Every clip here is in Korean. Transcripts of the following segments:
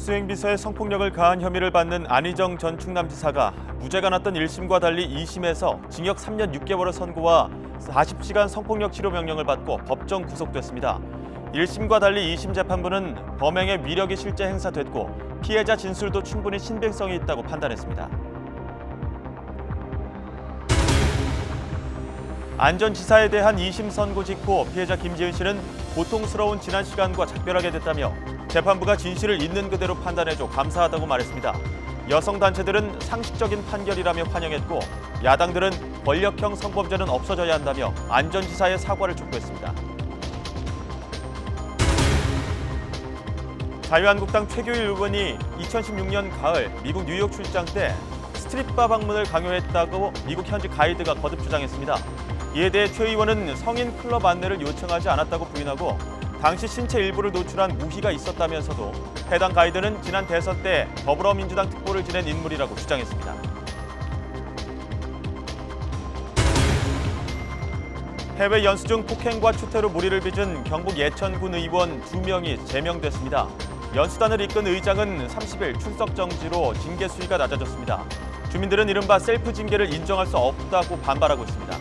수행비서의 성폭력을 가한 혐의를 받는 안희정 전 충남지사가 무죄가 났던 1심과 달리 2심에서 징역 3년 6개월을 선고와 40시간 성폭력 치료 명령을 받고 법정 구속됐습니다. 1심과 달리 2심 재판부는 범행의 위력이 실제 행사됐고 피해자 진술도 충분히 신빙성이 있다고 판단했습니다. 안 전 지사에 대한 2심 선고 직후 피해자 김지은 씨는 고통스러운 지난 시간과 작별하게 됐다며 재판부가 진실을 있는 그대로 판단해줘 감사하다고 말했습니다. 여성단체들은 상식적인 판결이라며 환영했고 야당들은 권력형 성범죄는 없어져야 한다며 안 전 지사의 사과를 촉구했습니다. 자유한국당 최규일 의원이 2016년 가을 미국 뉴욕 출장 때 스트릿바 방문을 강요했다고 미국 현지 가이드가 거듭 주장했습니다. 이에 대해 최 의원은 성인 클럽 안내를 요청하지 않았다고 부인하고 당시 신체 일부를 노출한 무희가 있었다면서도 해당 가이드는 지난 대선 때 더불어민주당 특보를 지낸 인물이라고 주장했습니다. 해외 연수 중 폭행과 추태로 무리를 빚은 경북 예천군 의원 2명이 제명됐습니다. 연수단을 이끈 의장은 30일 출석 정지로 징계 수위가 낮아졌습니다. 주민들은 이른바 셀프 징계를 인정할 수 없다고 반발하고 있습니다.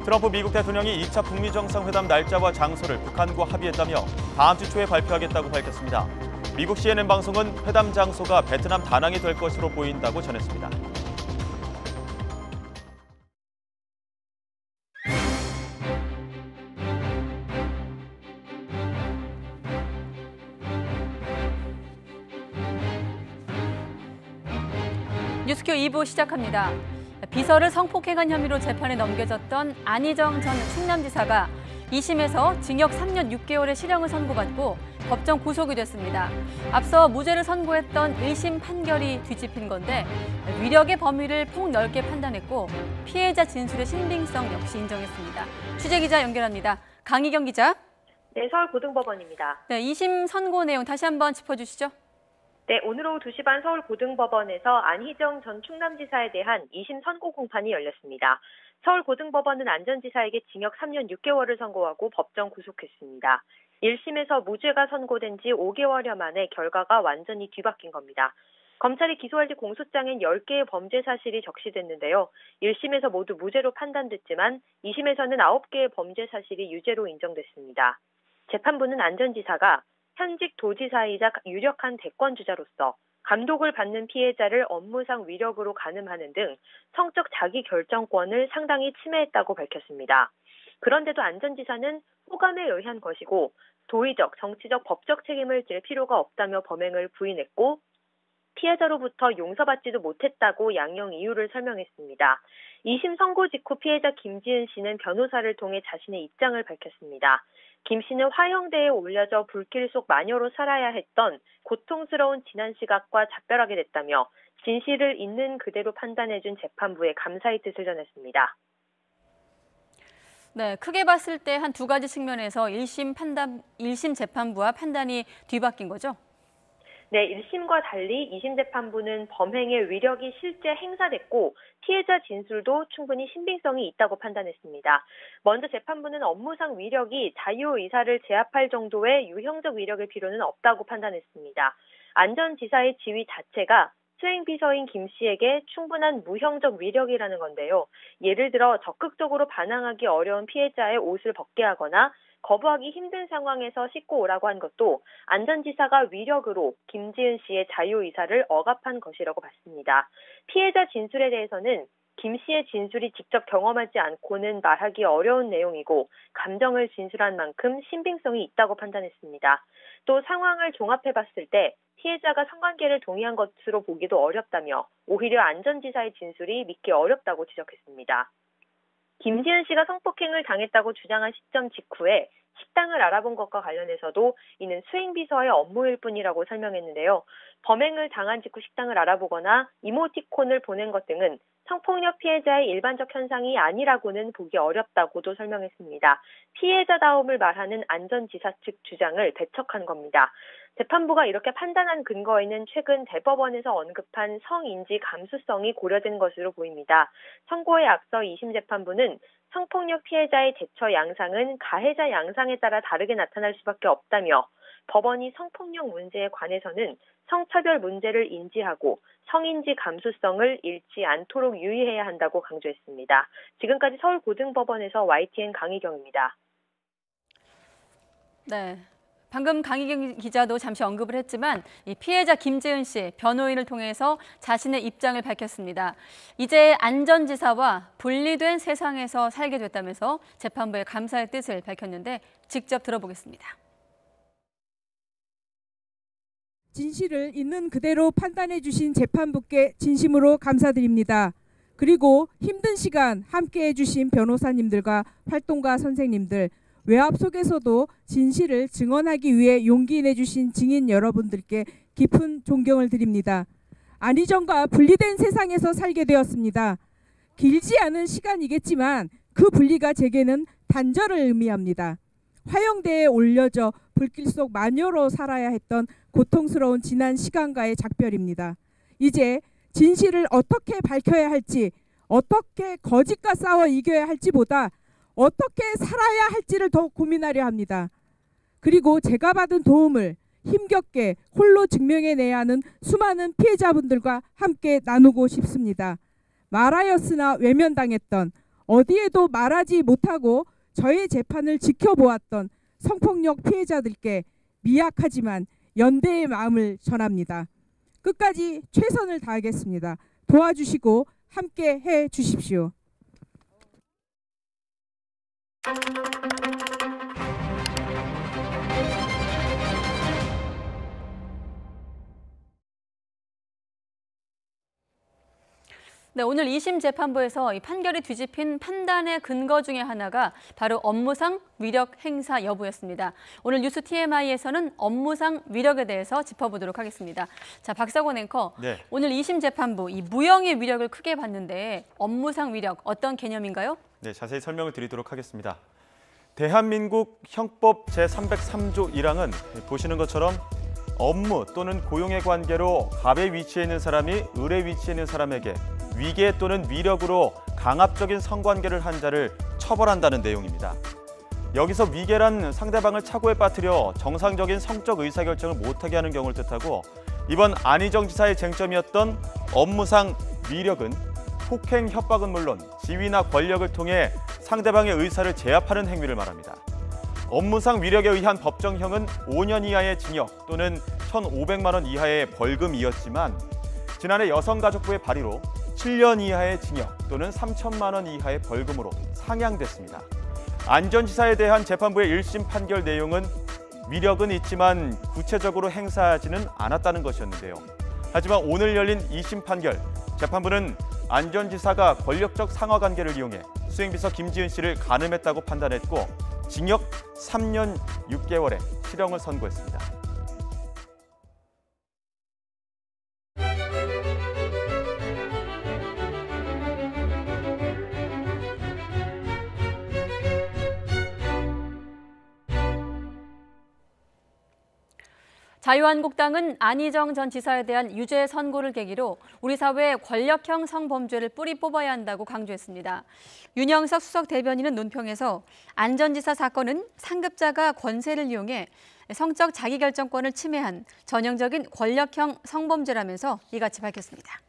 트럼프 미국 대통령이 2차 북미 정상회담 날짜와 장소를 북한과 합의했다며 다음 주 초에 발표하겠다고 밝혔습니다. 미국 CNN 방송은 회담 장소가 베트남 다낭이 될 것으로 보인다고 전했습니다. 뉴스큐 2부 시작합니다. 비서를 성폭행한 혐의로 재판에 넘겨졌던 안희정 전 충남지사가 2심에서 징역 3년 6개월의 실형을 선고받고 법정 구속이 됐습니다. 앞서 무죄를 선고했던 1심 판결이 뒤집힌 건데 위력의 범위를 폭넓게 판단했고 피해자 진술의 신빙성 역시 인정했습니다. 취재기자 연결합니다. 강희경 기자. 네, 서울고등법원입니다. 네, 2심 선고 내용 다시 한번 짚어주시죠. 네, 오늘 오후 2시 반 서울고등법원에서 안희정 전 충남지사에 대한 2심 선고 공판이 열렸습니다. 서울고등법원은 안 전 지사에게 징역 3년 6개월을 선고하고 법정 구속했습니다. 1심에서 무죄가 선고된 지 5개월여 만에 결과가 완전히 뒤바뀐 겁니다. 검찰이 기소할 때 공소장엔 10개의 범죄 사실이 적시됐는데요. 1심에서 모두 무죄로 판단됐지만 2심에서는 9개의 범죄 사실이 유죄로 인정됐습니다. 재판부는 안 전 지사가 현직 도지사이자 유력한 대권주자로서 감독을 받는 피해자를 업무상 위력으로 가늠하는 등 성적 자기결정권을 상당히 침해했다고 밝혔습니다. 그런데도 안 전 지사는 호감에 의한 것이고 도의적, 정치적, 법적 책임을 질 필요가 없다며 범행을 부인했고 피해자로부터 용서받지도 못했다고 양형 이유를 설명했습니다. 2심 선고 직후 피해자 김지은 씨는 변호사를 통해 자신의 입장을 밝혔습니다. 김 씨는 화형대에 올려져 불길 속 마녀로 살아야 했던 고통스러운 지난 시각과 작별하게 됐다며 진실을 있는 그대로 판단해준 재판부에 감사의 뜻을 전했습니다. 네, 크게 봤을 때 한 두 가지 측면에서 1심 재판부와 판단이 뒤바뀐 거죠? 네, 1심과 달리 2심 재판부는 범행의 위력이 실제 행사됐고 피해자 진술도 충분히 신빙성이 있다고 판단했습니다. 먼저 재판부는 업무상 위력이 자유의사를 제압할 정도의 유형적 위력일 필요는 없다고 판단했습니다. 안 전 지사의 지위 자체가 수행비서인 김 씨에게 충분한 무형적 위력이라는 건데요. 예를 들어 적극적으로 반항하기 어려운 피해자의 옷을 벗게 하거나 거부하기 힘든 상황에서 씻고 오라고 한 것도 안 전 지사가 위력으로 김지은 씨의 자유의사를 억압한 것이라고 봤습니다. 피해자 진술에 대해서는 김 씨의 진술이 직접 경험하지 않고는 말하기 어려운 내용이고 감정을 진술한 만큼 신빙성이 있다고 판단했습니다. 또 상황을 종합해봤을 때 피해자가 성관계를 동의한 것으로 보기도 어렵다며 오히려 안 전 지사의 진술이 믿기 어렵다고 지적했습니다. 김지은 씨가 성폭행을 당했다고 주장한 시점 직후에 식당을 알아본 것과 관련해서도 이는 수행비서의 업무일 뿐이라고 설명했는데요. 범행을 당한 직후 식당을 알아보거나 이모티콘을 보낸 것 등은 성폭력 피해자의 일반적 현상이 아니라고는 보기 어렵다고도 설명했습니다. 피해자다움을 말하는 안전지사 측 주장을 배척한 겁니다. 재판부가 이렇게 판단한 근거에는 최근 대법원에서 언급한 성인지 감수성이 고려된 것으로 보입니다. 선고에 앞서 2심 재판부는 성폭력 피해자의 대처 양상은 가해자 양상에 따라 다르게 나타날 수밖에 없다며 법원이 성폭력 문제에 관해서는 성차별 문제를 인지하고 성인지 감수성을 잃지 않도록 유의해야 한다고 강조했습니다. 지금까지 서울고등법원에서 YTN 강희경입니다. 네. 방금 강희경 기자도 잠시 언급을 했지만 이 피해자 김재은 씨 변호인을 통해서 자신의 입장을 밝혔습니다. 이제 안전지사와 분리된 세상에서 살게 됐다면서 재판부에 감사의 뜻을 밝혔는데 직접 들어보겠습니다. 진실을 있는 그대로 판단해 주신 재판부께 진심으로 감사드립니다. 그리고 힘든 시간 함께해 주신 변호사님들과 활동가 선생님들, 외압 속에서도 진실을 증언하기 위해 용기 내주신 증인 여러분들께 깊은 존경을 드립니다. 안희정과 분리된 세상에서 살게 되었습니다. 길지 않은 시간이겠지만 그 분리가 제게는 단절을 의미합니다. 화영대에 올려져 불길 속 마녀로 살아야 했던 고통스러운 지난 시간과의 작별입니다. 이제 진실을 어떻게 밝혀야 할지, 어떻게 거짓과 싸워 이겨야 할지보다 어떻게 살아야 할지를 더 고민하려 합니다. 그리고 제가 받은 도움을 힘겹게 홀로 증명해내야 하는 수많은 피해자분들과 함께 나누고 싶습니다. 말하였으나 외면당했던, 어디에도 말하지 못하고 저의 재판을 지켜보았던 성폭력 피해자들께 미약하지만 연대의 마음을 전합니다. 끝까지 최선을 다하겠습니다. 도와주시고 함께 해 주십시오. 네, 오늘 2심 재판부에서 이 판결이 뒤집힌 판단의 근거 중에 하나가 바로 업무상 위력 행사 여부였습니다. 오늘 뉴스 TMI에서는 업무상 위력에 대해서 짚어보도록 하겠습니다. 자, 박사권 앵커, 네. 오늘 2심 재판부 이 무형의 위력을 크게 봤는데 업무상 위력 어떤 개념인가요? 네, 자세히 설명을 드리도록 하겠습니다. 대한민국 형법 제303조 1항은 보시는 것처럼 업무 또는 고용의 관계로 갑의 위치에 있는 사람이 을의 위치에 있는 사람에게 위계 또는 위력으로 강압적인 성관계를 한 자를 처벌한다는 내용입니다. 여기서 위계란 상대방을 착오에 빠뜨려 정상적인 성적 의사결정을 못하게 하는 경우를 뜻하고, 이번 안희정 지사의 쟁점이었던 업무상 위력은 폭행, 협박은 물론 지위나 권력을 통해 상대방의 의사를 제압하는 행위를 말합니다. 업무상 위력에 의한 법정형은 5년 이하의 징역 또는 1,500만 원 이하의 벌금이었지만 지난해 여성가족부의 발의로 7년 이하의 징역 또는 3천만 원 이하의 벌금으로 상향됐습니다. 안전지사에 대한 재판부의 1심 판결 내용은 위력은 있지만 구체적으로 행사하지는 않았다는 것이었는데요. 하지만 오늘 열린 2심 판결, 재판부는 안전지사가 권력적 상하관계를 이용해 수행비서 김지은 씨를 간음했다고 판단했고 징역 3년 6개월의 실형을 선고했습니다. 자유한국당은 안희정 전 지사에 대한 유죄 선고를 계기로 우리 사회에 권력형 성범죄를 뿌리 뽑아야 한다고 강조했습니다. 윤영석 수석 대변인은 논평에서 안 전 지사 사건은 상급자가 권세를 이용해 성적 자기결정권을 침해한 전형적인 권력형 성범죄라면서 이같이 밝혔습니다.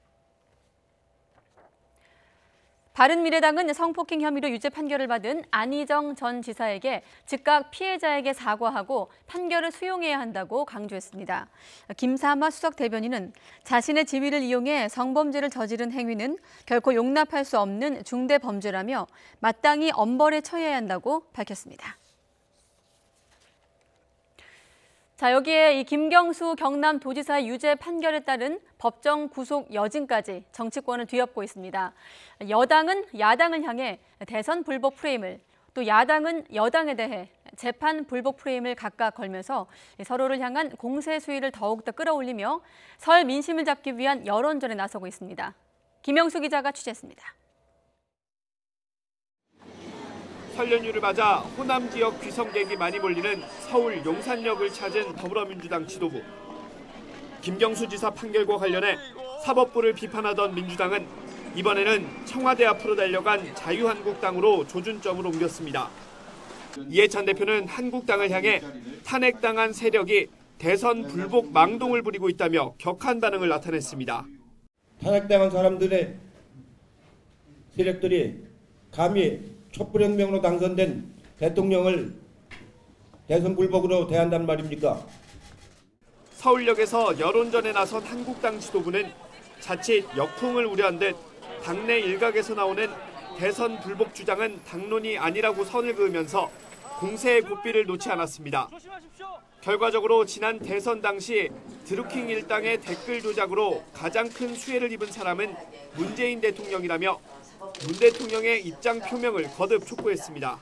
바른미래당은 성폭행 혐의로 유죄 판결을 받은 안희정 전 지사에게 즉각 피해자에게 사과하고 판결을 수용해야 한다고 강조했습니다. 김삼화 수석 대변인은 자신의 지위를 이용해 성범죄를 저지른 행위는 결코 용납할 수 없는 중대 범죄라며 마땅히 엄벌에 처해야 한다고 밝혔습니다. 자, 여기에 이 김경수 경남도지사의 유죄 판결에 따른 법정 구속 여진까지 정치권을 뒤엎고 있습니다. 여당은 야당을 향해 대선 불복 프레임을, 또 야당은 여당에 대해 재판 불복 프레임을 각각 걸면서 서로를 향한 공세 수위를 더욱더 끌어올리며 설 민심을 잡기 위한 여론전에 나서고 있습니다. 김영수 기자가 취재했습니다. 설 연휴를 맞아 호남 지역 귀성객이 많이 몰리는 서울 용산역을 찾은 더불어민주당 지도부. 김경수 지사 판결과 관련해 사법부를 비판하던 민주당은 이번에는 청와대 앞으로 달려간 자유한국당으로 조준점을 옮겼습니다. 이해찬 대표는 한국당을 향해 탄핵당한 세력이 대선 불복 망동을 부리고 있다며 격한 반응을 나타냈습니다. 탄핵당한 사람들의 세력들이 감히 촛불혁명으로 당선된 대통령을 대선 불복으로 대한단 말입니까? 서울역에서 여론전에 나선 한국당 지도부는 자칫 역풍을 우려한 듯 당내 일각에서 나오는 대선 불복 주장은 당론이 아니라고 선을 그으면서 공세의 고삐를 놓지 않았습니다. 결과적으로 지난 대선 당시 드루킹 일당의 댓글 조작으로 가장 큰 수혜를 입은 사람은 문재인 대통령이라며 문 대통령의 입장 표명을 거듭 촉구했습니다.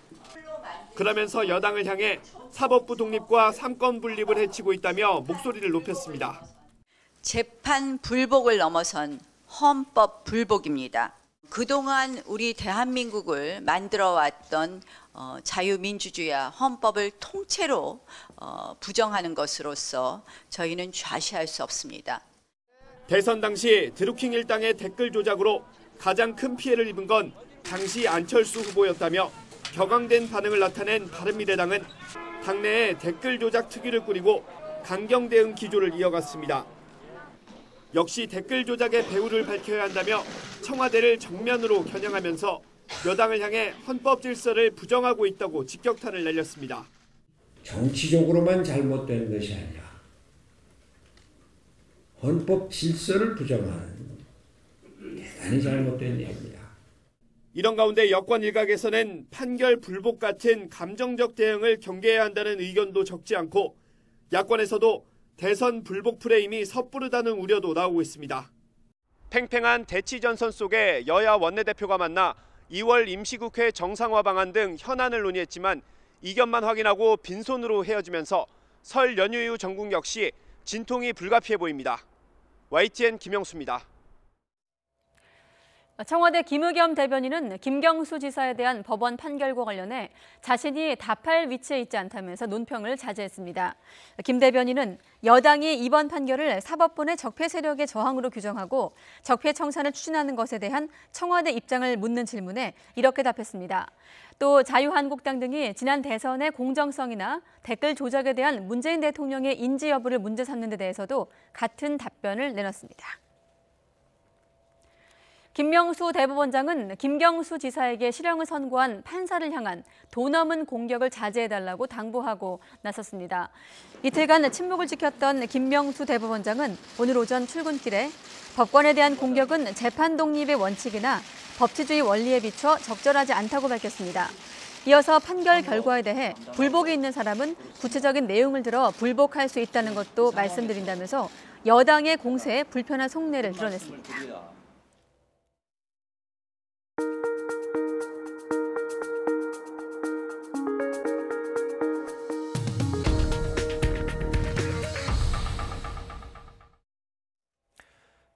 그러면서 여당을 향해 사법부 독립과 삼권 분립을 해치고 있다며 목소리를 높였습니다. 재판 불복을 넘어선 헌법 불복입니다. 그동안 우리 대한민국을 만들어왔던 자유민주주의와 헌법을 통째로 부정하는 것으로서 저희는 좌시할 수 없습니다. 대선 당시 드루킹 일당의 댓글 조작으로 가장 큰 피해를 입은 건 당시 안철수 후보였다며 격앙된 반응을 나타낸 바른미래당은 당내에 댓글 조작 특위를 꾸리고 강경 대응 기조를 이어갔습니다. 역시 댓글 조작의 배후를 밝혀야 한다며 청와대를 정면으로 겨냥하면서 여당을 향해 헌법 질서를 부정하고 있다고 직격탄을 날렸습니다. 정치적으로만 잘못된 것이 아니라 헌법 질서를 부정하는 대단히 잘못된 이야기입니다. 이런 가운데 여권 일각에서는 판결 불복 같은 감정적 대응을 경계해야 한다는 의견도 적지 않고 야권에서도 대선 불복 프레임이 섣부르다는 우려도 나오고 있습니다. 팽팽한 대치 전선 속에 여야 원내대표가 만나 2월 임시국회 정상화 방안 등 현안을 논의했지만 이견만 확인하고 빈손으로 헤어지면서 설 연휴 이후 전국 역시 진통이 불가피해 보입니다. YTN 김영수입니다. 청와대 김의겸 대변인은 김경수 지사에 대한 법원 판결과 관련해 자신이 답할 위치에 있지 않다면서 논평을 자제했습니다. 김 대변인은 여당이 이번 판결을 사법부 내 적폐 세력의 저항으로 규정하고 적폐 청산을 추진하는 것에 대한 청와대 입장을 묻는 질문에 이렇게 답했습니다. 또 자유한국당 등이 지난 대선의 공정성이나 댓글 조작에 대한 문재인 대통령의 인지 여부를 문제 삼는 데 대해서도 같은 답변을 내놨습니다. 김명수 대법원장은 김경수 지사에게 실형을 선고한 판사를 향한 도 넘은 공격을 자제해달라고 당부하고 나섰습니다. 이틀간 침묵을 지켰던 김명수 대법원장은 오늘 오전 출근길에 법관에 대한 공격은 재판 독립의 원칙이나 법치주의 원리에 비춰 적절하지 않다고 밝혔습니다. 이어서 판결 결과에 대해 불복이 있는 사람은 구체적인 내용을 들어 불복할 수 있다는 것도 말씀드린다면서 여당의 공세에 불편한 속내를 드러냈습니다.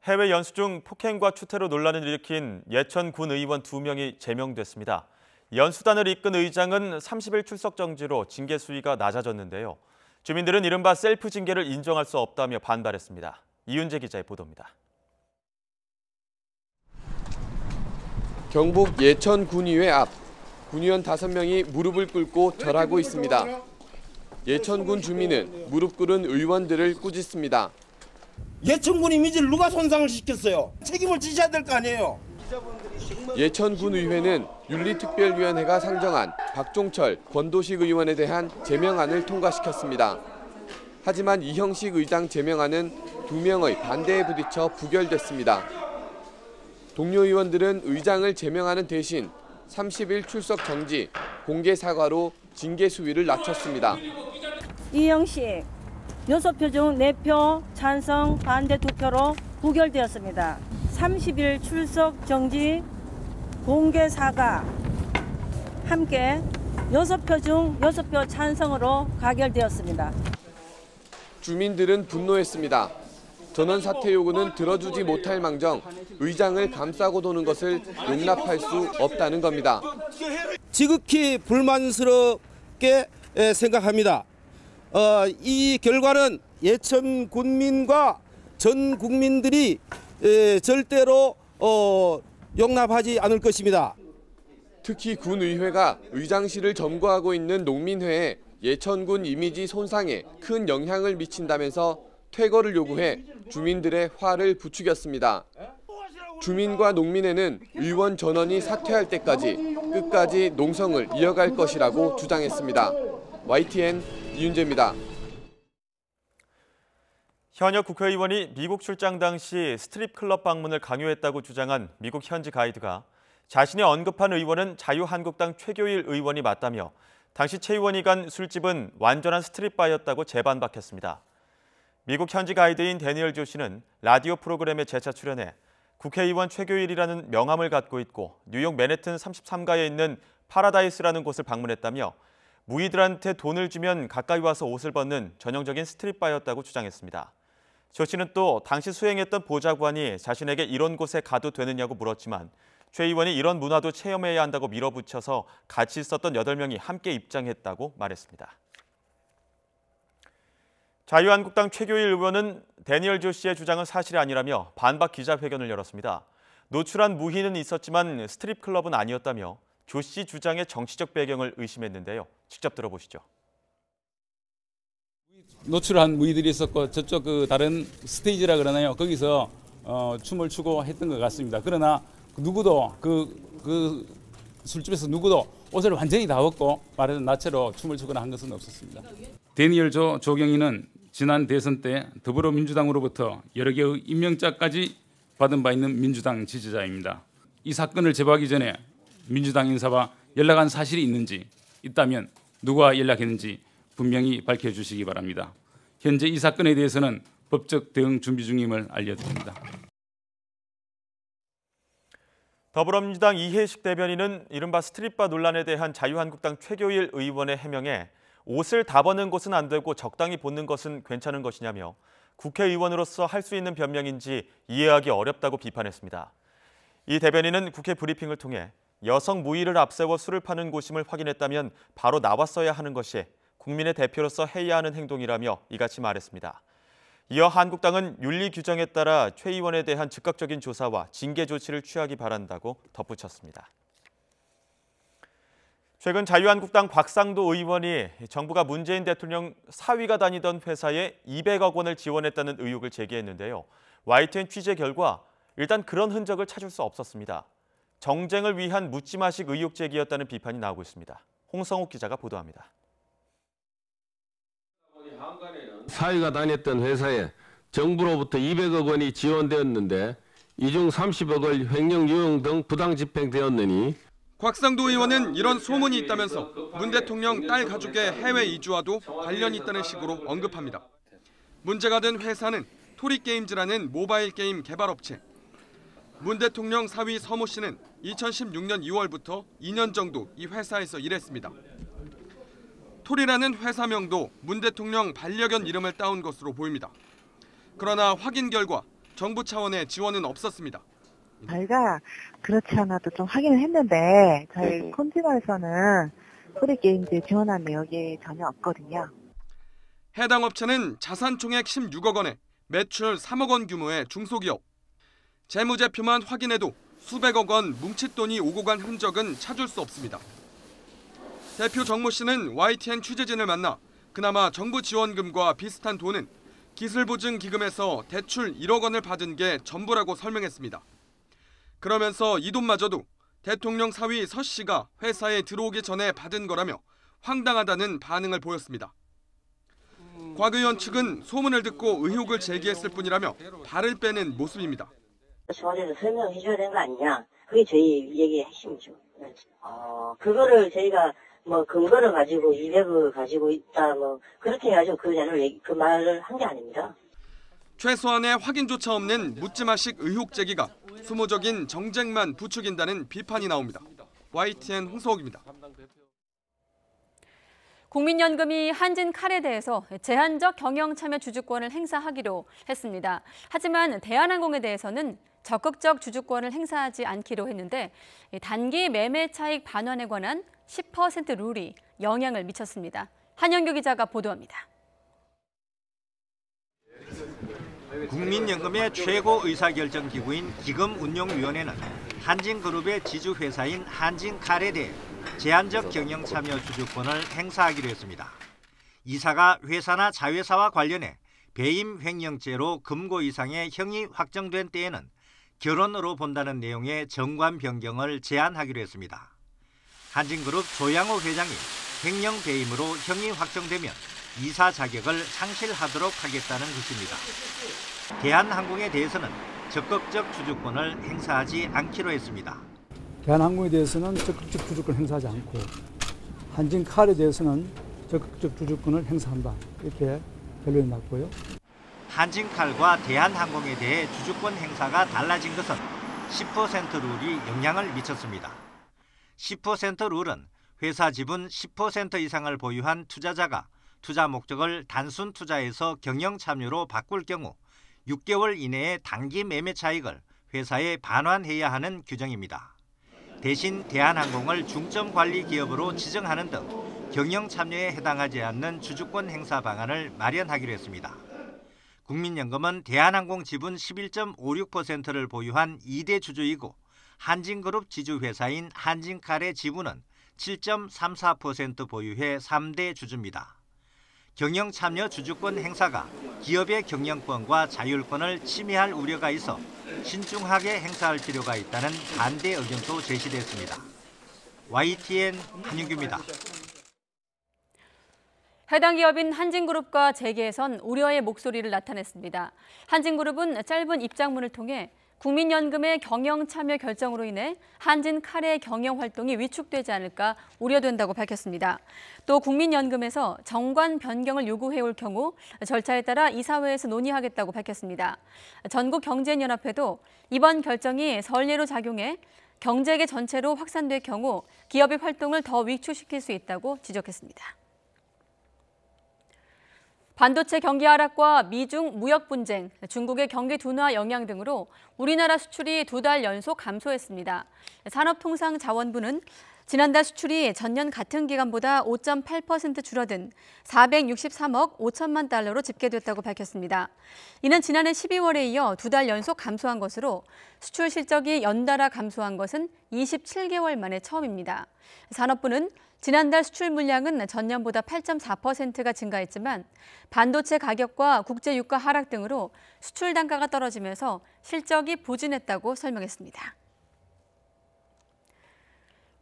해외 연수 중 폭행과 추태로 논란을 일으킨 예천 군 의원 2명이 제명됐습니다. 연수단을 이끈 의장은 30일 출석 정지로 징계 수위가 낮아졌는데요. 주민들은 이른바 셀프 징계를 인정할 수 없다며 반발했습니다. 이윤재 기자의 보도입니다. 경북 예천 군의회 앞 군의원 5명이 무릎을 꿇고 절하고 있습니다. 예천군 주민은 무릎 꿇은 의원들을 꾸짖습니다. 예천군 이미지를 누가 손상을 시켰어요? 책임을 지셔야 될 거 아니에요. 예천군의회는 윤리특별위원회가 상정한 박종철, 권도식 의원에 대한 제명안을 통과시켰습니다. 하지만 이형식 의장 제명안은 2명의 반대에 부딪혀 부결됐습니다. 동료 의원들은 의장을 제명하는 대신 30일 출석 정지, 공개 사과로 징계 수위를 낮췄습니다. 이형식 6표 중 4표 찬성, 반대 2표로 부결되었습니다. 30일 출석 정지, 공개 사과 함께 6표 중 6표 찬성으로 가결되었습니다. 주민들은 분노했습니다. 전원 사퇴 요구는 들어주지 못할 망정 의장을 감싸고 도는 것을 용납할 수 없다는 겁니다. 지극히 불만스럽게 생각합니다. 이 결과는 예천 군민과 전 국민들이 절대로 용납하지 않을 것입니다. 특히 군의회가 의장실을 점거하고 있는 농민회에 예천군 이미지 손상에 큰 영향을 미친다면서 퇴거를 요구해 주민들의 화를 부추겼습니다. 주민과 농민회는 의원 전원이 사퇴할 때까지 끝까지 농성을 이어갈 것이라고 주장했습니다. YTN 이윤재입니다. 현역 국회의원이 미국 출장 당시 스트립클럽 방문을 강요했다고 주장한 미국 현지 가이드가 자신이 언급한 의원은 자유한국당 최교일 의원이 맞다며 당시 최 의원이 간 술집은 완전한 스트립바였다고 재반박했습니다. 미국 현지 가이드인 데니얼 조 씨는 라디오 프로그램에 재차 출연해 국회의원 최교일이라는 명함을 갖고 있고 뉴욕 맨해튼 33가에 있는 파라다이스라는 곳을 방문했다며 무의들한테 돈을 주면 가까이 와서 옷을 벗는 전형적인 스트립바였다고 주장했습니다. 조 씨는 또 당시 수행했던 보좌관이 자신에게 이런 곳에 가도 되느냐고 물었지만 최 의원이 이런 문화도 체험해야 한다고 밀어붙여서 같이 있었던 8명이 함께 입장했다고 말했습니다. 자유한국당 최교일 의원은 데니얼 조 씨의 주장은 사실이 아니라며 반박 기자회견을 열었습니다. 노출한 무희는 있었지만 스트립클럽은 아니었다며 조 씨 주장의 정치적 배경을 의심했는데요. 직접 들어보시죠. 노출한 무희들이 있었고 저쪽 다른 스테이지라 그러나요? 거기서 춤을 추고 했던 것 같습니다. 그러나 누구도 그 술집에서 누구도 옷을 완전히 다 벗고 말하는 나체로 춤을 추거나 한 것은 없었습니다. 데니얼 조 조경희는 지난 대선 때 더불어민주당으로부터 여러 개의 임명장까지 받은 바 있는 민주당 지지자입니다. 이 사건을 제보하기 전에 민주당 인사와 연락한 사실이 있는지 있다면 누구와 연락했는지 분명히 밝혀주시기 바랍니다. 현재 이 사건에 대해서는 법적 대응 준비 중임을 알려드립니다. 더불어민주당 이해식 대변인은 이른바 스트립바 논란에 대한 자유한국당 최교일 의원의 해명에 옷을 다 벗는 것은 안 되고 적당히 벗는 것은 괜찮은 것이냐며 국회의원으로서 할 수 있는 변명인지 이해하기 어렵다고 비판했습니다. 이 대변인은 국회 브리핑을 통해 여성 무의를 앞세워 술을 파는 곳임을 확인했다면 바로 나왔어야 하는 것이 국민의 대표로서 해야 하는 행동이라며 이같이 말했습니다. 이어 한국당은 윤리 규정에 따라 최 의원에 대한 즉각적인 조사와 징계 조치를 취하기 바란다고 덧붙였습니다. 최근 자유한국당 곽상도 의원이 정부가 문재인 대통령 사위가 다니던 회사에 200억 원을 지원했다는 의혹을 제기했는데요. YTN 취재 결과 일단 그런 흔적을 찾을 수 없었습니다. 정쟁을 위한 묻지마식 의혹 제기였다는 비판이 나오고 있습니다. 홍성욱 기자가 보도합니다. 사위가 다녔던 회사에 정부로부터 200억 원이 지원되었는데 이 중 30억을 횡령 유용 등 부당 집행되었느니 곽상도 의원은 이런 소문이 있다면서 문 대통령 딸 가족의 해외 이주와도 관련이 있다는 식으로 언급합니다. 문제가 된 회사는 토리게임즈라는 모바일 게임 개발업체. 문 대통령 사위 서모 씨는 2016년 2월부터 2년 정도 이 회사에서 일했습니다. 토리라는 회사명도 문 대통령 반려견 이름을 따온 것으로 보입니다. 그러나 확인 결과 정부 차원의 지원은 없었습니다. 저희가 그렇지 않아도 좀 확인을 했는데 저희 콘티너에서는 토리게임즈 지원한 내역이 전혀 없거든요. 해당 업체는 자산 총액 16억 원에 매출 3억 원 규모의 중소기업. 재무제표만 확인해도 수백억 원 뭉칫돈이 오고 간 흔적은 찾을 수 없습니다. 대표 정모 씨는 YTN 취재진을 만나 그나마 정부 지원금과 비슷한 돈은 기술보증기금에서 대출 1억 원을 받은 게 전부라고 설명했습니다. 그러면서 이 돈마저도 대통령 사위 서 씨가 회사에 들어오기 전에 받은 거라며 황당하다는 반응을 보였습니다. 곽 의원 측은 소문을 듣고 의혹을 제기했을 뿐이라며 발을 빼는 모습입니다. 청와대에서 설명해 줘야 되는 거 아니냐. 그게 저희 얘기의 핵심이죠. 그거를 저희가 근거를 가지고 200을 가지고 있다 그렇게 해가지고 그 말을 한 게 아닙니다. 최소한의 확인조차 없는 묻지마식 의혹 제기가 소모적인 정쟁만 부추긴다는 비판이 나옵니다. YTN 홍서욱입니다. 국민연금이 한진칼에 대해서 제한적 경영참여 주주권을 행사하기로 했습니다. 하지만 대한항공에 대해서는 적극적 주주권을 행사하지 않기로 했는데 단기 매매 차익 반환에 관한 10% 룰이 영향을 미쳤습니다. 한영규 기자가 보도합니다. 국민연금의 최고 의사결정 기구인 기금운용위원회는 한진그룹의 지주회사인 한진칼에 대해 제한적 경영참여 주주권을 행사하기로 했습니다. 이사가 회사나 자회사와 관련해 배임 횡령죄로 금고 이상의 형이 확정된 때에는 결혼으로 본다는 내용의 정관 변경을 제한하기로 했습니다. 한진그룹 조양호 회장이 횡령 배임으로 형이 확정되면 이사 자격을 상실하도록 하겠다는 것입니다. 대한항공에 대해서는 적극적 주주권을 행사하지 않기로 했습니다. 대한항공에 대해서는 적극적 주주권을 행사하지 않고 한진칼에 대해서는 적극적 주주권을 행사한다. 이렇게 결론이 났고요. 한진칼과 대한항공에 대해 주주권 행사가 달라진 것은 10% 룰이 영향을 미쳤습니다. 10% 룰은 회사 지분 10% 이상을 보유한 투자자가 투자 목적을 단순 투자에서 경영 참여로 바꿀 경우 6개월 이내에 단기 매매 차익을 회사에 반환해야 하는 규정입니다. 대신 대한항공을 중점 관리 기업으로 지정하는 등 경영 참여에 해당하지 않는 주주권 행사 방안을 마련하기로 했습니다. 국민연금은 대한항공 지분 11.56%를 보유한 2대 주주이고 한진그룹 지주회사인 한진칼의 지분은 7.34% 보유해 3대 주주입니다. 경영참여 주주권 행사가 기업의 경영권과 자율권을 침해할 우려가 있어 신중하게 행사할 필요가 있다는 반대 의견도 제시됐습니다. YTN 한윤규입니다. 해당 기업인 한진그룹과 재계에선 우려의 목소리를 나타냈습니다. 한진그룹은 짧은 입장문을 통해 국민연금의 경영참여 결정으로 인해 한진칼의 경영 활동이 위축되지 않을까 우려된다고 밝혔습니다. 또 국민연금에서 정관 변경을 요구해올 경우 절차에 따라 이사회에서 논의하겠다고 밝혔습니다. 전국경제연합회도 이번 결정이 선례로 작용해 경제계 전체로 확산될 경우 기업의 활동을 더 위축시킬 수 있다고 지적했습니다. 반도체 경기 하락과 미중 무역 분쟁, 중국의 경기 둔화 영향 등으로 우리나라 수출이 2달 연속 감소했습니다. 산업통상자원부는 지난달 수출이 전년 같은 기간보다 5.8% 줄어든 463억 5천만 달러로 집계됐다고 밝혔습니다. 이는 지난해 12월에 이어 2달 연속 감소한 것으로 수출 실적이 연달아 감소한 것은 27개월 만에 처음입니다. 산업부는 지난달 수출 물량은 전년보다 8.4%가 증가했지만 반도체 가격과 국제 유가 하락 등으로 수출 단가가 떨어지면서 실적이 부진했다고 설명했습니다.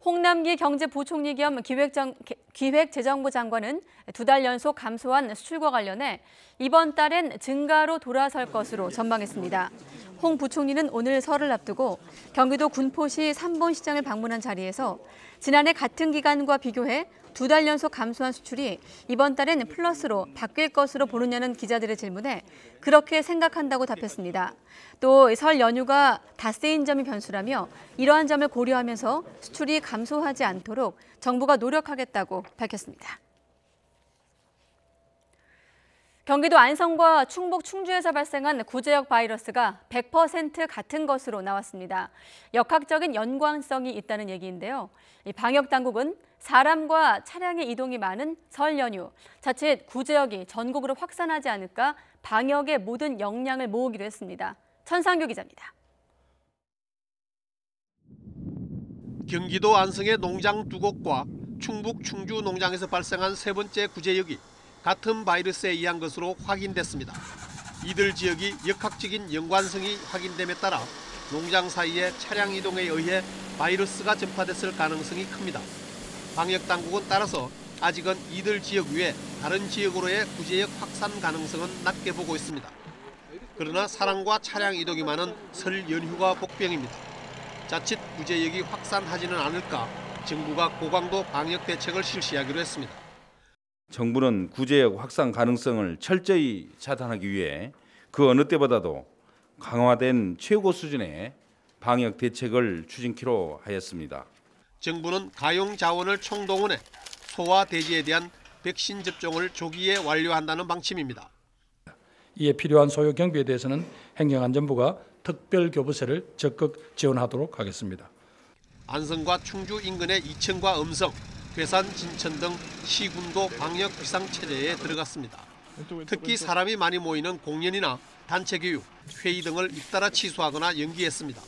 홍남기 경제부총리 겸 기획재정부 장관은 2달 연속 감소한 수출과 관련해 이번 달엔 증가로 돌아설 것으로 전망했습니다. 홍 부총리는 오늘 설을 앞두고 경기도 군포시 삼본시장을 방문한 자리에서 지난해 같은 기간과 비교해 2달 연속 감소한 수출이 이번 달엔 플러스로 바뀔 것으로 보느냐는 기자들의 질문에 그렇게 생각한다고 답했습니다. 또 설 연휴가 닷새인 점이 변수라며 이러한 점을 고려하면서 수출이 감소하지 않도록 정부가 노력하겠다고 밝혔습니다. 경기도 안성과 충북 충주에서 발생한 구제역 바이러스가 100% 같은 것으로 나왔습니다. 역학적인 연관성이 있다는 얘기인데요. 방역당국은 사람과 차량의 이동이 많은 설 연휴, 자칫 구제역이 전국으로 확산하지 않을까 방역의 모든 역량을 모으기로 했습니다. 천상규 기자입니다. 경기도 안성의 농장 2곳과 충북 충주 농장에서 발생한 세 번째 구제역이 같은 바이러스에 의한 것으로 확인됐습니다. 이들 지역이 역학적인 연관성이 확인됨에 따라 농장 사이의 차량 이동에 의해 바이러스가 전파됐을 가능성이 큽니다. 방역당국은 따라서 아직은 이들 지역 외에 다른 지역으로의 구제역 확산 가능성은 낮게 보고 있습니다. 그러나 사람과 차량 이동이 많은 설 연휴가 복병입니다. 자칫 구제역이 확산하지는 않을까 정부가 고강도 방역 대책을 실시하기로 했습니다. 정부는 구제역 확산 가능성을 철저히 차단하기 위해 그 어느 때보다도 강화된 최고 수준의 방역 대책을 추진키로 하였습니다. 정부는 가용 자원을 총동원해 소와 대지에 대한 백신 접종을 조기에 완료한다는 방침입니다. 이에 필요한 소요 경비에 대해서는 행정안전부가 특별교부세를 적극 지원하도록 하겠습니다. 안성과 충주 인근의 이천과 음성, 괴산, 진천 등 시군도 방역 비상체제에 들어갔습니다. 특히 사람이 많이 모이는 공연이나 단체 교육, 회의 등을 잇따라 취소하거나 연기했습니다.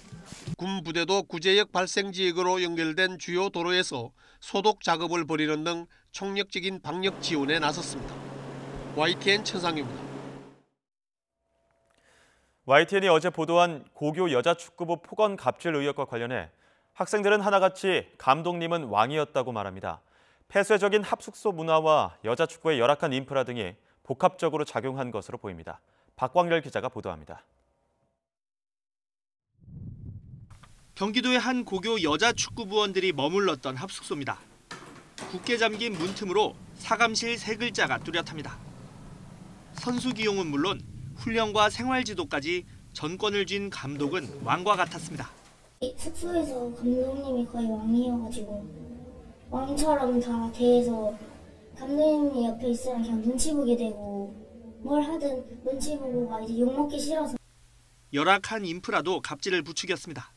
군 부대도 구제역 발생 지역으로 연결된 주요 도로에서 소독 작업을 벌이는 등 총력적인 방역 지원에 나섰습니다. YTN 천상입니다. YTN이 어제 보도한 고교 여자축구부 폭언 갑질 의혹과 관련해 학생들은 하나같이 감독님은 왕이었다고 말합니다. 폐쇄적인 합숙소 문화와 여자축구의 열악한 인프라 등이 복합적으로 작용한 것으로 보입니다. 박광렬 기자가 보도합니다. 경기도의 한 고교 여자축구부원들이 머물렀던 합숙소입니다. 굳게 잠긴 문틈으로 사감실 세 글자가 뚜렷합니다. 선수 기용은 물론 훈련과 생활지도까지 전권을 쥔 감독은 왕과 같았습니다. 숙소에서 감독님이 거의 왕이어가지고 왕처럼 다 대해서 감독님이 옆에 있으면 그냥 눈치 보게 되고 뭘 하든 눈치 보고 막 이제 욕먹기 싫어서. 열악한 인프라도 갑질을 부추겼습니다.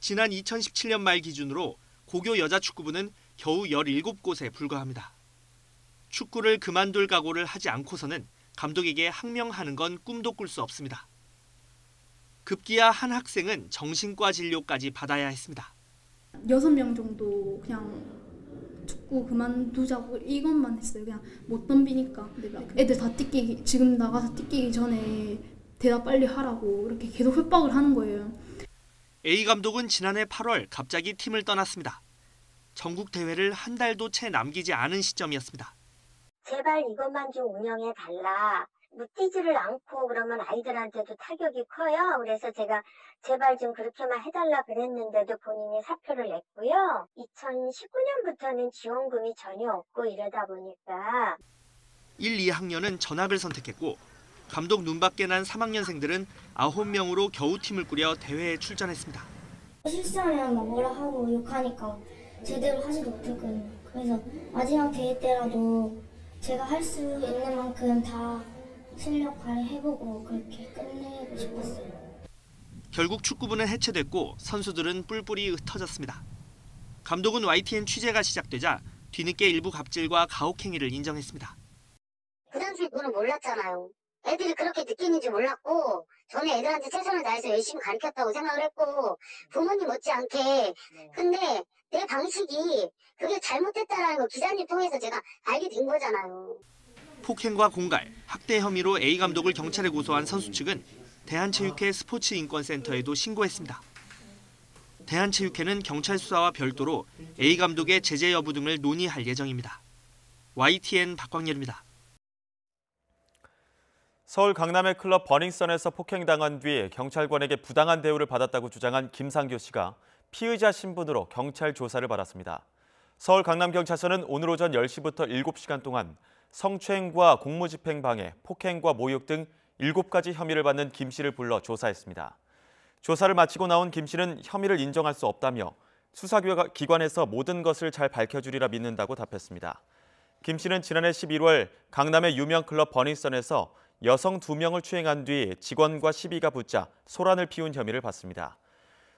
지난 2017년 말 기준으로 고교 여자축구부는 겨우 17곳에 불과합니다. 축구를 그만둘 각오를 하지 않고서는 감독에게 항명하는 건 꿈도 꿀 수 없습니다. 급기야 한 학생은 정신과 진료까지 받아야 했습니다. 6명 정도 그냥 축구 그만두자고 이것만 했어요. 그냥 못 덤비니까. 애들 다 뛰기 지금 나가서 뛰기 전에 대답 빨리 하라고 이렇게 계속 협박을 하는 거예요. A 감독은 지난해 8월 갑자기 팀을 떠났습니다. 전국 대회를 한 달도 채 남기지 않은 시점이었습니다. 제발 이것만 좀 운영해달라. 뭐 뛰지를 않고 그러면 아이들한테도 타격이 커요. 그래서 제가 제발 좀 그렇게만 해달라 그랬는데도 본인이 사표를 냈고요. 2019년부터는 지원금이 전혀 없고 이러다 보니까 1, 2학년은 전학을 선택했고 감독 눈밖에 난 3학년생들은 9명으로 겨우 팀을 꾸려 대회에 출전했습니다. 실수하면 막 뭐라 하고 욕하니까 제대로 하지도 못했거든요. 그래서 마지막 대회 때라도 제가 할 수 있는 만큼 다 실력 발휘해보고 그렇게 끝내고 싶었어요. 결국 축구부는 해체됐고 선수들은 뿔뿔이 흩어졌습니다. 감독은 YTN 취재가 시작되자 뒤늦게 일부 갑질과 가혹행위를 인정했습니다. 그 당시에 그거는 몰랐잖아요. 애들이 그렇게 느끼는지 몰랐고 저는 애들한테 최선을 다해서 열심히 가르쳤다고 생각을 했고 부모님 못지않게 근데 내 방식이 그게 잘못됐다는 거 기자님 통해서 제가 알게 된 거잖아요. 폭행과 공갈, 학대 혐의로 A 감독을 경찰에 고소한 선수 측은 대한체육회 스포츠인권센터에도 신고했습니다. 대한체육회는 경찰 수사와 별도로 A 감독의 제재 여부 등을 논의할 예정입니다. YTN 박광렬입니다. 서울 강남의 클럽 버닝썬에서 폭행당한 뒤 경찰관에게 부당한 대우를 받았다고 주장한 김상규 씨가 피의자 신분으로 경찰 조사를 받았습니다. 서울 강남경찰서는 오늘 오전 10시부터 7시간 동안 성추행과 공무집행방해, 폭행과 모욕 등 7가지 혐의를 받는 김 씨를 불러 조사했습니다. 조사를 마치고 나온 김 씨는 혐의를 인정할 수 없다며 수사기관에서 모든 것을 잘 밝혀주리라 믿는다고 답했습니다. 김 씨는 지난해 11월 강남의 유명 클럽 버닝썬에서 여성 2명을 추행한 뒤 직원과 시비가 붙자 소란을 피운 혐의를 받습니다.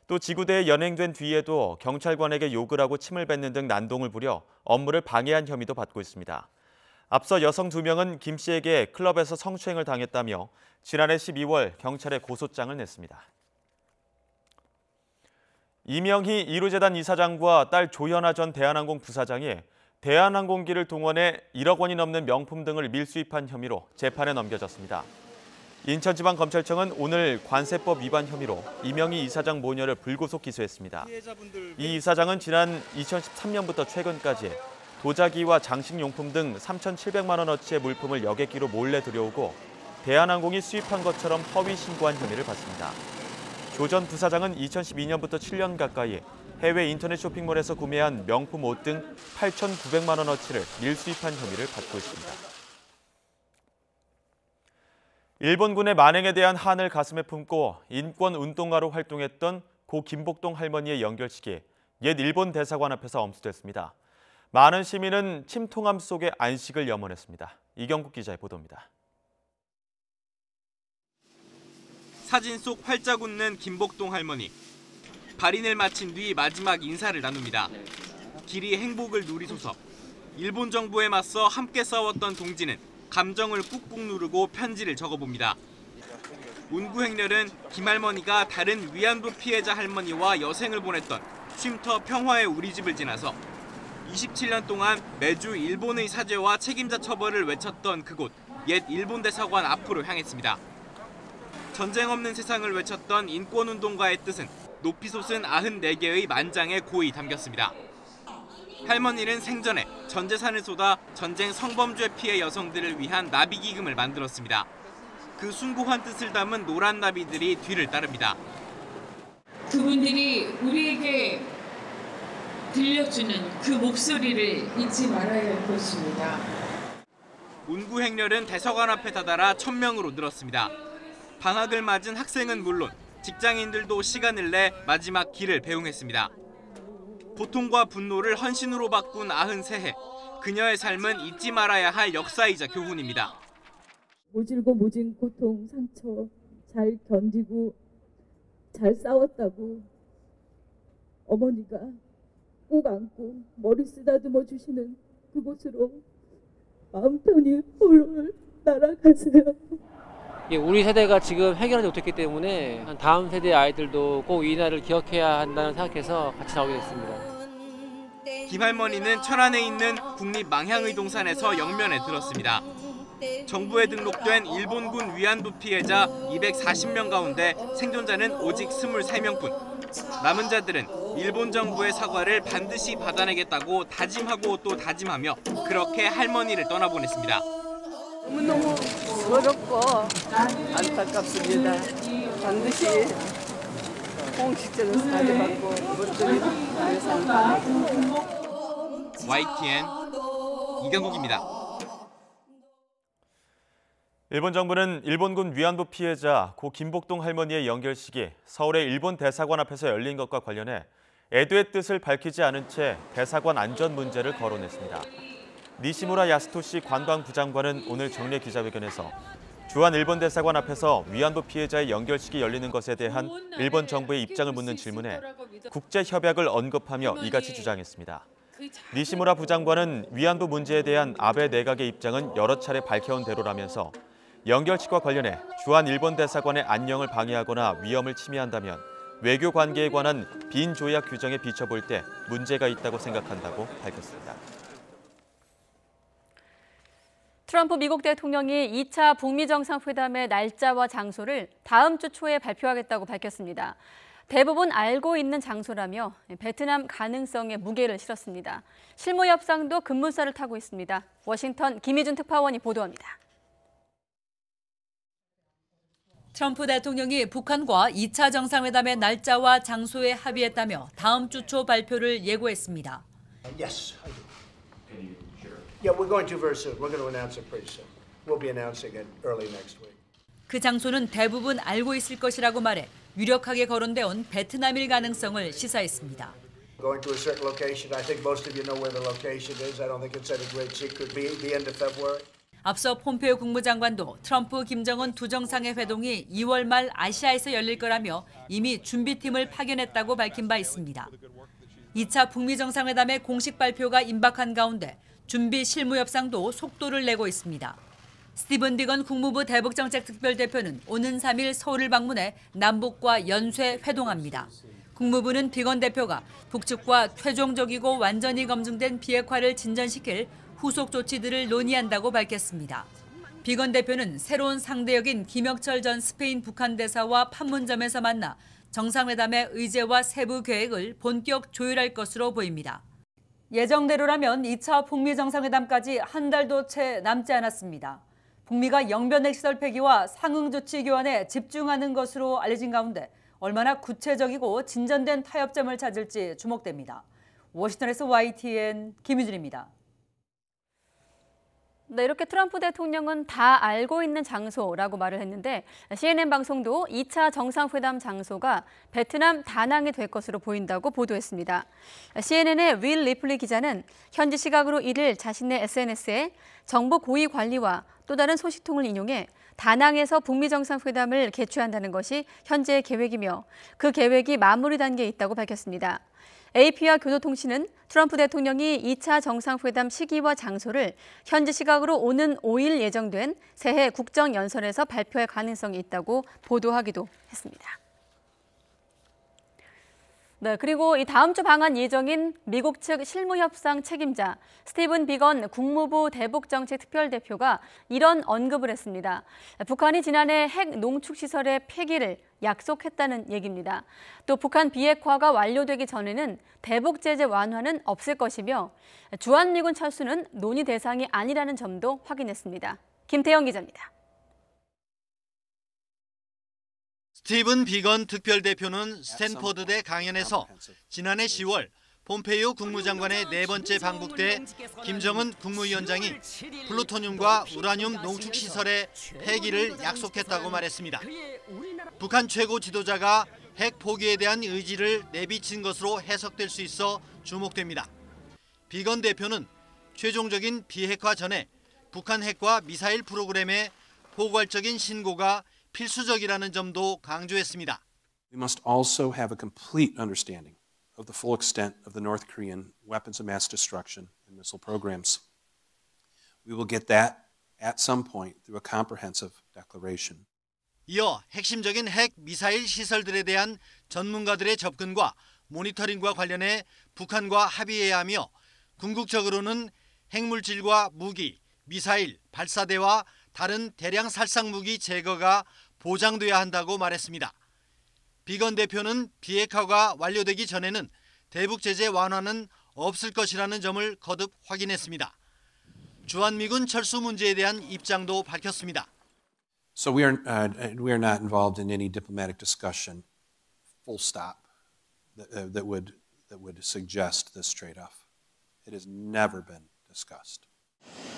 또 지구대에 연행된 뒤에도 경찰관에게 욕을 하고 침을 뱉는 등 난동을 부려 업무를 방해한 혐의도 받고 있습니다. 앞서 여성 2명은 김 씨에게 클럽에서 성추행을 당했다며 지난해 12월 경찰에 고소장을 냈습니다. 이명희 이루재단 이사장과 딸 조현아 전 대한항공 부사장이 대한항공기를 동원해 1억 원이 넘는 명품 등을 밀수입한 혐의로 재판에 넘겨졌습니다. 인천지방검찰청은 오늘 관세법 위반 혐의로 이명희 이사장 모녀를 불구속 기소했습니다. 이 이사장은 지난 2013년부터 최근까지 도자기와 장식용품 등 3,700만 원어치의 물품을 여객기로 몰래 들여오고 대한항공이 수입한 것처럼 허위 신고한 혐의를 받습니다. 조 전 부사장은 2012년부터 7년 가까이 해외 인터넷 쇼핑몰에서 구매한 명품 옷 등 8,900만 원어치를 밀수입한 혐의를 받고 있습니다. 일본군의 만행에 대한 한을 가슴에 품고 인권운동가로 활동했던 고 김복동 할머니의 연결식이 옛 일본 대사관 앞에서 엄수됐습니다. 많은 시민은 침통함 속에 안식을 염원했습니다. 이경국 기자의 보도입니다. 사진 속 활짝 웃는 김복동 할머니. 발인을 마친 뒤 마지막 인사를 나눕니다. 길이 행복을 누리소서. 일본 정부에 맞서 함께 싸웠던 동지는 감정을 꾹꾹 누르고 편지를 적어봅니다. 운구행렬은 김할머니가 다른 위안부 피해자 할머니와 여생을 보냈던 쉼터 평화의 우리집을 지나서 27년 동안 매주 일본의 사죄와 책임자 처벌을 외쳤던 그곳 옛 일본 대사관 앞으로 향했습니다. 전쟁 없는 세상을 외쳤던 인권운동가의 뜻은 높이 솟은 94개의 만장에 고이 담겼습니다. 할머니는 생전에 전 재산을 쏟아 전쟁 성범죄 피해 여성들을 위한 나비기금을 만들었습니다. 그 숭고한 뜻을 담은 노란 나비들이 뒤를 따릅니다. 그분들이 우리에게 들려주는 그 목소리를 잊지 말아야 할 것입니다. 운구행렬은 대사관 앞에 다다라 1000명으로 늘었습니다. 방학을 맞은 학생은 물론 직장인들도 시간을 내 마지막 길을 배웅했습니다. 고통과 분노를 헌신으로 바꾼 93해. 그녀의 삶은 잊지 말아야 할 역사이자 교훈입니다. 모질고 모진 고통, 상처 잘 견디고 잘 싸웠다고 어머니가 꼭 안고 머리 쓰다듬어 주시는 그곳으로 마음 편히 홀로 날아가세요. 우리 세대가 지금 해결하지 못했기 때문에 다음 세대 아이들도 꼭 이 날을 기억해야 한다는 생각해서 같이 나오게 됐습니다. 김할머니는 철안에 있는 국립망향의동산에서 영면에 들었습니다. 정부에 등록된 일본군 위안부 피해자 240명 가운데 생존자는 오직 23명뿐. 남은 자들은 일본 정부의 사과를 반드시 받아내겠다고 다짐하고 또 다짐하며 그렇게 할머니를 떠나보냈습니다. 너무너무 서럽고 안타깝습니다. 반드시 공식적인 사죄받고 이것들이 YTN 이경국입니다. 일본 정부는 일본군 위안부 피해자 고 김복동 할머니의 연결식이 서울의 일본 대사관 앞에서 열린 것과 관련해 애도의 뜻을 밝히지 않은 채 대사관 안전 문제를 거론했습니다. 니시무라 야스토시 관광부 장관은 오늘 정례 기자회견에서 주한 일본 대사관 앞에서 위안부 피해자의 연결식이 열리는 것에 대한 일본 정부의 입장을 묻는 질문에 국제협약을 언급하며 이같이 주장했습니다. 니시무라 부장관은 위안부 문제에 대한 아베 내각의 입장은 여러 차례 밝혀온 대로라면서 연결식과 관련해 주한 일본 대사관의 안녕을 방해하거나 위험을 침해한다면 외교 관계에 관한 빈조약 규정에 비춰볼 때 문제가 있다고 생각한다고 밝혔습니다. 트럼프 미국 대통령이 2차 북미 정상회담의 날짜와 장소를 다음 주 초에 발표하겠다고 밝혔습니다. 대부분 알고 있는 장소라며 베트남 가능성에 무게를 실었습니다. 실무 협상도 급문살을 타고 있습니다. 워싱턴 김희준 특파원이 보도합니다. 트럼프 대통령이 북한과 2차 정상회담의 날짜와 장소에 합의했다며 다음 주 초 발표를 예고했습니다. Yes, I do. Yeah, we're going to very soon. We're going to announce it pretty soon. We'll be announcing it early next week. 그 장소는 대부분 알고 있을 것이라고 말해 유력하게 거론돼 온 베트남일 가능성을 시사했습니다. Going to a certain location. I think most of you know where the location is. I don't think it's any great secret. Be the end of February. 앞서 폼페이오 국무장관도 트럼프, 김정은 두 정상의 회동이 2월 말 아시아에서 열릴 거라며 이미 준비팀을 파견했다고 밝힌 바 있습니다. 2차 북미 정상회담의 공식 발표가 임박한 가운데 준비 실무 협상도 속도를 내고 있습니다. 스티븐 비건 국무부 대북정책특별대표는 오는 3일 서울을 방문해 남북과 연쇄 회동합니다. 국무부는 비건 대표가 북측과 최종적이고 완전히 검증된 비핵화를 진전시킬 후속 조치들을 논의한다고 밝혔습니다. 비건 대표는 새로운 상대역인 김혁철 전 스페인 북한 대사와 판문점에서 만나 정상회담의 의제와 세부 계획을 본격 조율할 것으로 보입니다. 예정대로라면 2차 북미 정상회담까지 한 달도 채 남지 않았습니다. 북미가 영변 핵시설 폐기와 상응 조치 교환에 집중하는 것으로 알려진 가운데 얼마나 구체적이고 진전된 타협점을 찾을지 주목됩니다. 워싱턴에서 YTN 김유진입니다. 네, 이렇게 트럼프 대통령은 다 알고 있는 장소라고 말을 했는데 CNN 방송도 2차 정상회담 장소가 베트남 다낭이 될 것으로 보인다고 보도했습니다. CNN의 윌 리플리 기자는 현지 시각으로 1일 자신의 SNS에 정부 고위 관리와 또 다른 소식통을 인용해 다낭에서 북미 정상회담을 개최한다는 것이 현재의 계획이며 그 계획이 마무리 단계에 있다고 밝혔습니다. AP와 교도통신은 트럼프 대통령이 2차 정상회담 시기와 장소를 현지 시각으로 오는 5일 예정된 새해 국정연설에서 발표할 가능성이 있다고 보도하기도 했습니다. 네, 그리고 이 다음 주 방한 예정인 미국 측 실무협상 책임자 스티븐 비건 국무부 대북정책특별대표가 이런 언급을 했습니다. 북한이 지난해 핵 농축시설의 폐기를 약속했다는 얘기입니다. 또 북한 비핵화가 완료되기 전에는 대북 제재 완화는 없을 것이며 주한미군 철수는 논의 대상이 아니라는 점도 확인했습니다. 김태영 기자입니다. 스티븐 비건 특별대표는 스탠퍼드대 강연에서 지난해 10월 폼페이오 국무장관의 네 번째 방북 때 김정은 국무위원장이 플루토늄과 우라늄 농축시설의 폐기를 약속했다고 말했습니다. 북한 최고 지도자가 핵 포기에 대한 의지를 내비친 것으로 해석될 수 있어 주목됩니다. 비건 대표는 최종적인 비핵화 전에 북한 핵과 미사일 프로그램의 포괄적인 신고가 필수적이라는 점도 강조했습니다. We must also have a complete understanding of the full extent of the North Korean weapons of mass destruction and missile programs. We will get that at some point through a comprehensive declaration. 이어 핵심적인 핵 미사일 시설들에 대한 전문가들의 접근과 모니터링과 관련해 북한과 합의해야 하며 궁극적으로는 핵물질과 무기, 미사일, 발사대와 다른 대량 살상 무기 제거가 보장돼야 한다고 말했습니다. 비건 대표는 비핵화가 완료되기 전에는 대북 제재 완화는 없을 것이라는 점을 거듭 확인했습니다. 주한미군 철수 문제에 대한 입장도 밝혔습니다. So we are not involved in any diplomatic discussion, full stop, that would suggest this trade-off. It has never been discussed.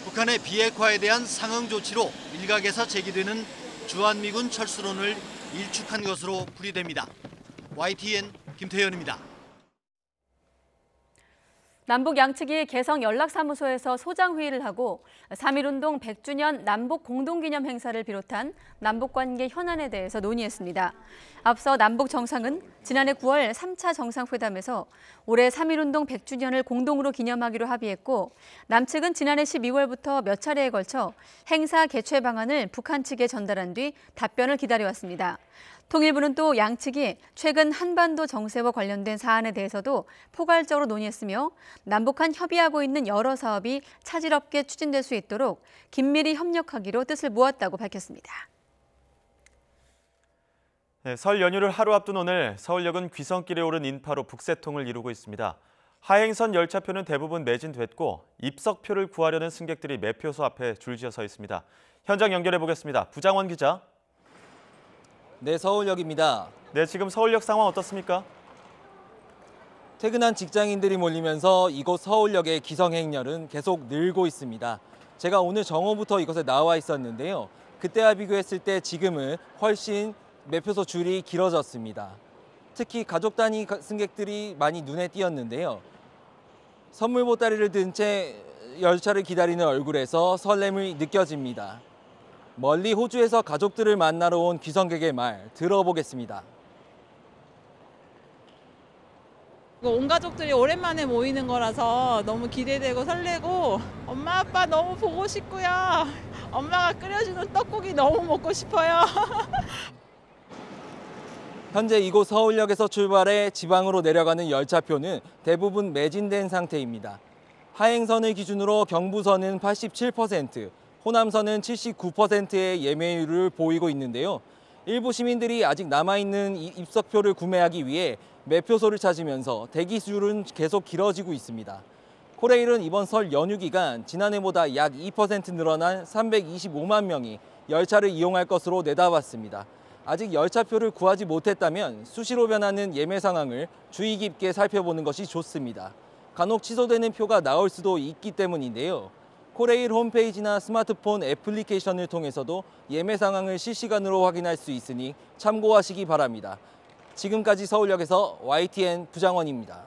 북한의 비핵화에 대한 상응 조치로 일각에서 제기되는 주한미군 철수론을 일축한 것으로 풀이됩니다. YTN 김태현입니다. 남북 양측이 개성 연락사무소에서 소장회의를 하고 3.1운동 100주년 남북 공동기념 행사를 비롯한 남북관계 현안에 대해서 논의했습니다. 앞서 남북 정상은 지난해 9월 3차 정상회담에서 올해 3.1운동 100주년을 공동으로 기념하기로 합의했고 남측은 지난해 12월부터 몇 차례에 걸쳐 행사 개최 방안을 북한 측에 전달한 뒤 답변을 기다려왔습니다. 통일부는 또 양측이 최근 한반도 정세와 관련된 사안에 대해서도 포괄적으로 논의했으며 남북한 협의하고 있는 여러 사업이 차질 없게 추진될 수 있도록 긴밀히 협력하기로 뜻을 모았다고 밝혔습니다. 네, 설 연휴를 하루 앞둔 오늘 서울역은 귀성길에 오른 인파로 북새통을 이루고 있습니다. 하행선 열차표는 대부분 매진됐고 입석표를 구하려는 승객들이 매표소 앞에 줄지어 서 있습니다. 현장 연결해 보겠습니다. 부장원 기자. 네, 서울역입니다. 네, 지금 서울역 상황 어떻습니까? 퇴근한 직장인들이 몰리면서 이곳 서울역의 기성행렬은 계속 늘고 있습니다. 제가 오늘 정오부터 이곳에 나와 있었는데요. 그때와 비교했을 때 지금은 훨씬 매표소 줄이 길어졌습니다. 특히 가족 단위 승객들이 많이 눈에 띄었는데요. 선물 보따리를 든 채 열차를 기다리는 얼굴에서 설렘이 느껴집니다. 멀리 호주에서 가족들을 만나러 온 귀성객의 말 들어보겠습니다. 온 가족들이 오랜만에 모이는 거라서 너무 기대되고 설레고 엄마 아빠 너무 보고 싶고요. 엄마가 끓여주는 떡국이 너무 먹고 싶어요. 현재 이곳 서울역에서 출발해 지방으로 내려가는 열차표는 대부분 매진된 상태입니다. 하행선을 기준으로 경부선은 87%, 호남선은 79%의 예매율을 보이고 있는데요. 일부 시민들이 아직 남아있는 입석표를 구매하기 위해 매표소를 찾으면서 대기줄은 계속 길어지고 있습니다. 코레일은 이번 설 연휴 기간 지난해보다 약 2% 늘어난 325만 명이 열차를 이용할 것으로 내다봤습니다. 아직 열차표를 구하지 못했다면 수시로 변하는 예매 상황을 주의 깊게 살펴보는 것이 좋습니다. 간혹 취소되는 표가 나올 수도 있기 때문인데요. 코레일 홈페이지나 스마트폰 애플리케이션을 통해서도 예매 상황을 실시간으로 확인할 수 있으니 참고하시기 바랍니다. 지금까지 서울역에서 YTN 부장원입니다.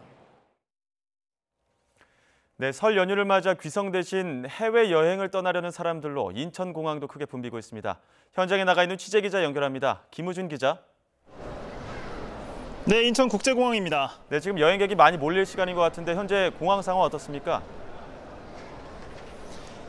네, 설 연휴를 맞아 귀성 대신 해외여행을 떠나려는 사람들로 인천공항도 크게 붐비고 있습니다. 현장에 나가 있는 취재기자 연결합니다. 김우준 기자. 네, 인천국제공항입니다. 네, 지금 여행객이 많이 몰릴 시간인 것 같은데 현재 공항 상황 어떻습니까?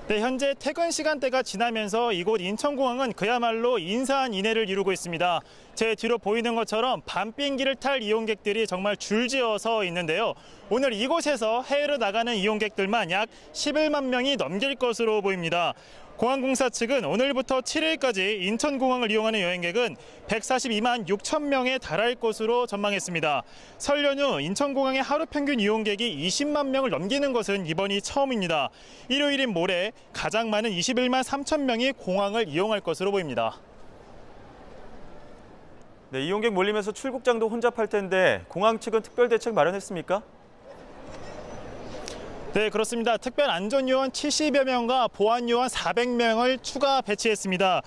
네, 현재 퇴근 시간대가 지나면서 이곳 인천공항은 그야말로 인산인해를 이루고 있습니다. 제 뒤로 보이는 것처럼 밤비행기를 탈 이용객들이 정말 줄지어서 있는데요. 오늘 이곳에서 해외로 나가는 이용객들만 약 11만 명이 넘길 것으로 보입니다. 공항공사 측은 오늘부터 7일까지 인천공항을 이용하는 여행객은 142만 6천 명에 달할 것으로 전망했습니다. 설 연휴 인천공항의 하루 평균 이용객이 20만 명을 넘기는 것은 이번이 처음입니다. 일요일인 모레 가장 많은 21만 3천 명이 공항을 이용할 것으로 보입니다. 네, 이용객 몰리면서 출국장도 혼잡할 텐데 공항 측은 특별 대책 마련했습니까? 네, 그렇습니다. 특별안전요원 70여 명과 보안요원 400명을 추가 배치했습니다.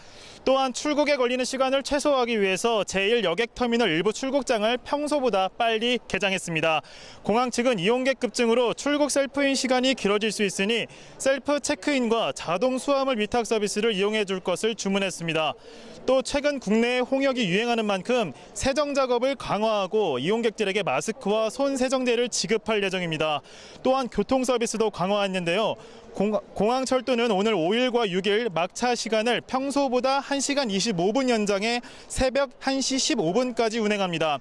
또한 출국에 걸리는 시간을 최소화하기 위해서 제1여객터미널 일부 출국장을 평소보다 빨리 개장했습니다. 공항 측은 이용객 급증으로 출국 셀프인 시간이 길어질 수 있으니 셀프 체크인과 자동 수화물 위탁 서비스를 이용해 줄 것을 주문했습니다. 또 최근 국내에 홍역이 유행하는 만큼 세정 작업을 강화하고 이용객들에게 마스크와 손 세정제를 지급할 예정입니다. 또한 교통 서비스도 강화했는데요. 공항철도는 오늘 5일과 6일 막차 시간을 평소보다 1시간 25분 연장해 새벽 1시 15분까지 운행합니다.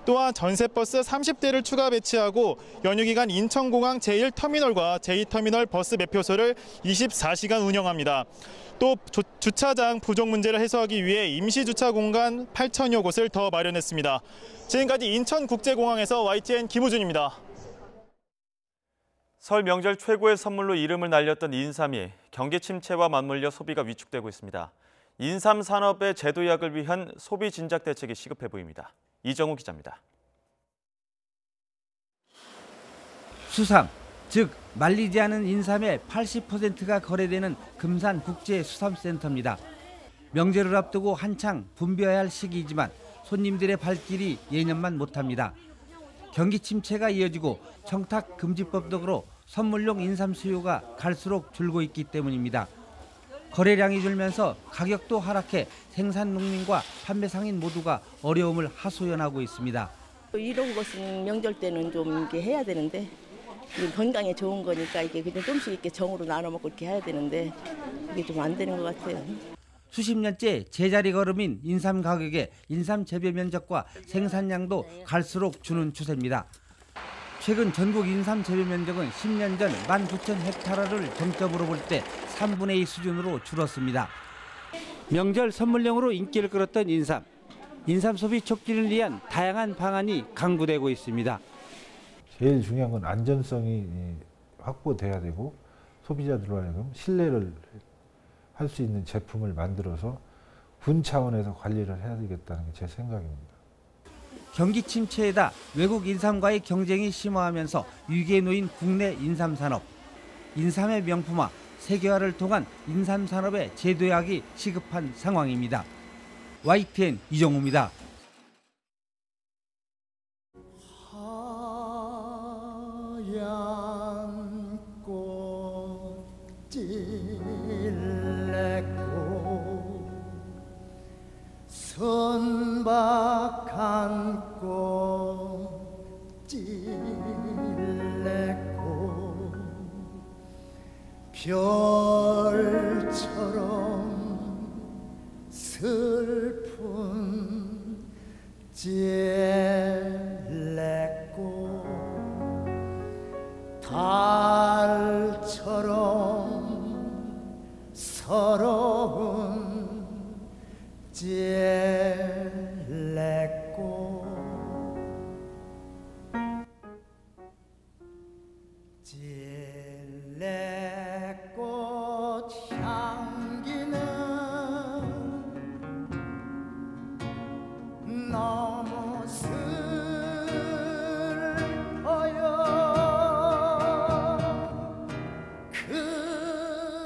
또한 전세버스 30대를 추가 배치하고 연휴 기간 인천공항 제1터미널과 제2터미널 버스 매표소를 24시간 운영합니다. 또 주차장 부족 문제를 해소하기 위해 임시주차 공간 8천여 곳을 더 마련했습니다. 지금까지 인천국제공항에서 YTN 김우준입니다. 설 명절 최고의 선물로 이름을 날렸던 인삼이 경기 침체와 맞물려 소비가 위축되고 있습니다. 인삼 산업의 제도약을 위한 소비 진작 대책이 시급해 보입니다. 이정우 기자입니다. 수삼, 즉 말리지 않은 인삼의 80%가 거래되는 금산국제수삼센터입니다. 명절을 앞두고 한창 붐벼야 할 시기이지만 손님들의 발길이 예년만 못합니다. 경기 침체가 이어지고 청탁 금지법 등으로 선물용 인삼 수요가 갈수록 줄고 있기 때문입니다. 거래량이 줄면서 가격도 하락해 생산 농민과 판매 상인 모두가 어려움을 하소연하고 있습니다. 이런 것은 명절 때는 좀 이렇게 해야 되는데 건강에 좋은 거니까 이게 그냥 좀씩 이렇게 정으로 나눠 먹고 이렇게 해야 되는데 이게 좀 안 되는 것 같아요. 수십 년째 제자리 걸음인 인삼 가격에 인삼 재배 면적과 생산량도 갈수록 주는 추세입니다. 최근 전국 인삼 재배 면적은 10년 전 19,000헥타르를 정점으로 볼 때 3분의 2 수준으로 줄었습니다. 명절 선물용으로 인기를 끌었던 인삼. 인삼 소비 촉진을 위한 다양한 방안이 강구되고 있습니다. 제일 중요한 건 안전성이 확보돼야 되고 소비자들로 하여금 신뢰를 할 수 있는 제품을 만들어서 군 차원에서 관리를 해야 되겠다는 게 제 생각입니다. 경기 침체에다 외국 인삼과의 경쟁이 심화하면서 위기에 놓인 국내 인삼 산업. 인삼의 명품화, 세계화를 통한 인삼 산업의 제도약이 시급한 상황입니다. YTN 이정우입니다. 하얀 꽃이 선박한 꽃이 맺고 별처럼 슬픈 젤레고 달처럼 서러운 젤레꽃 향기는 너무 슬퍼요. 그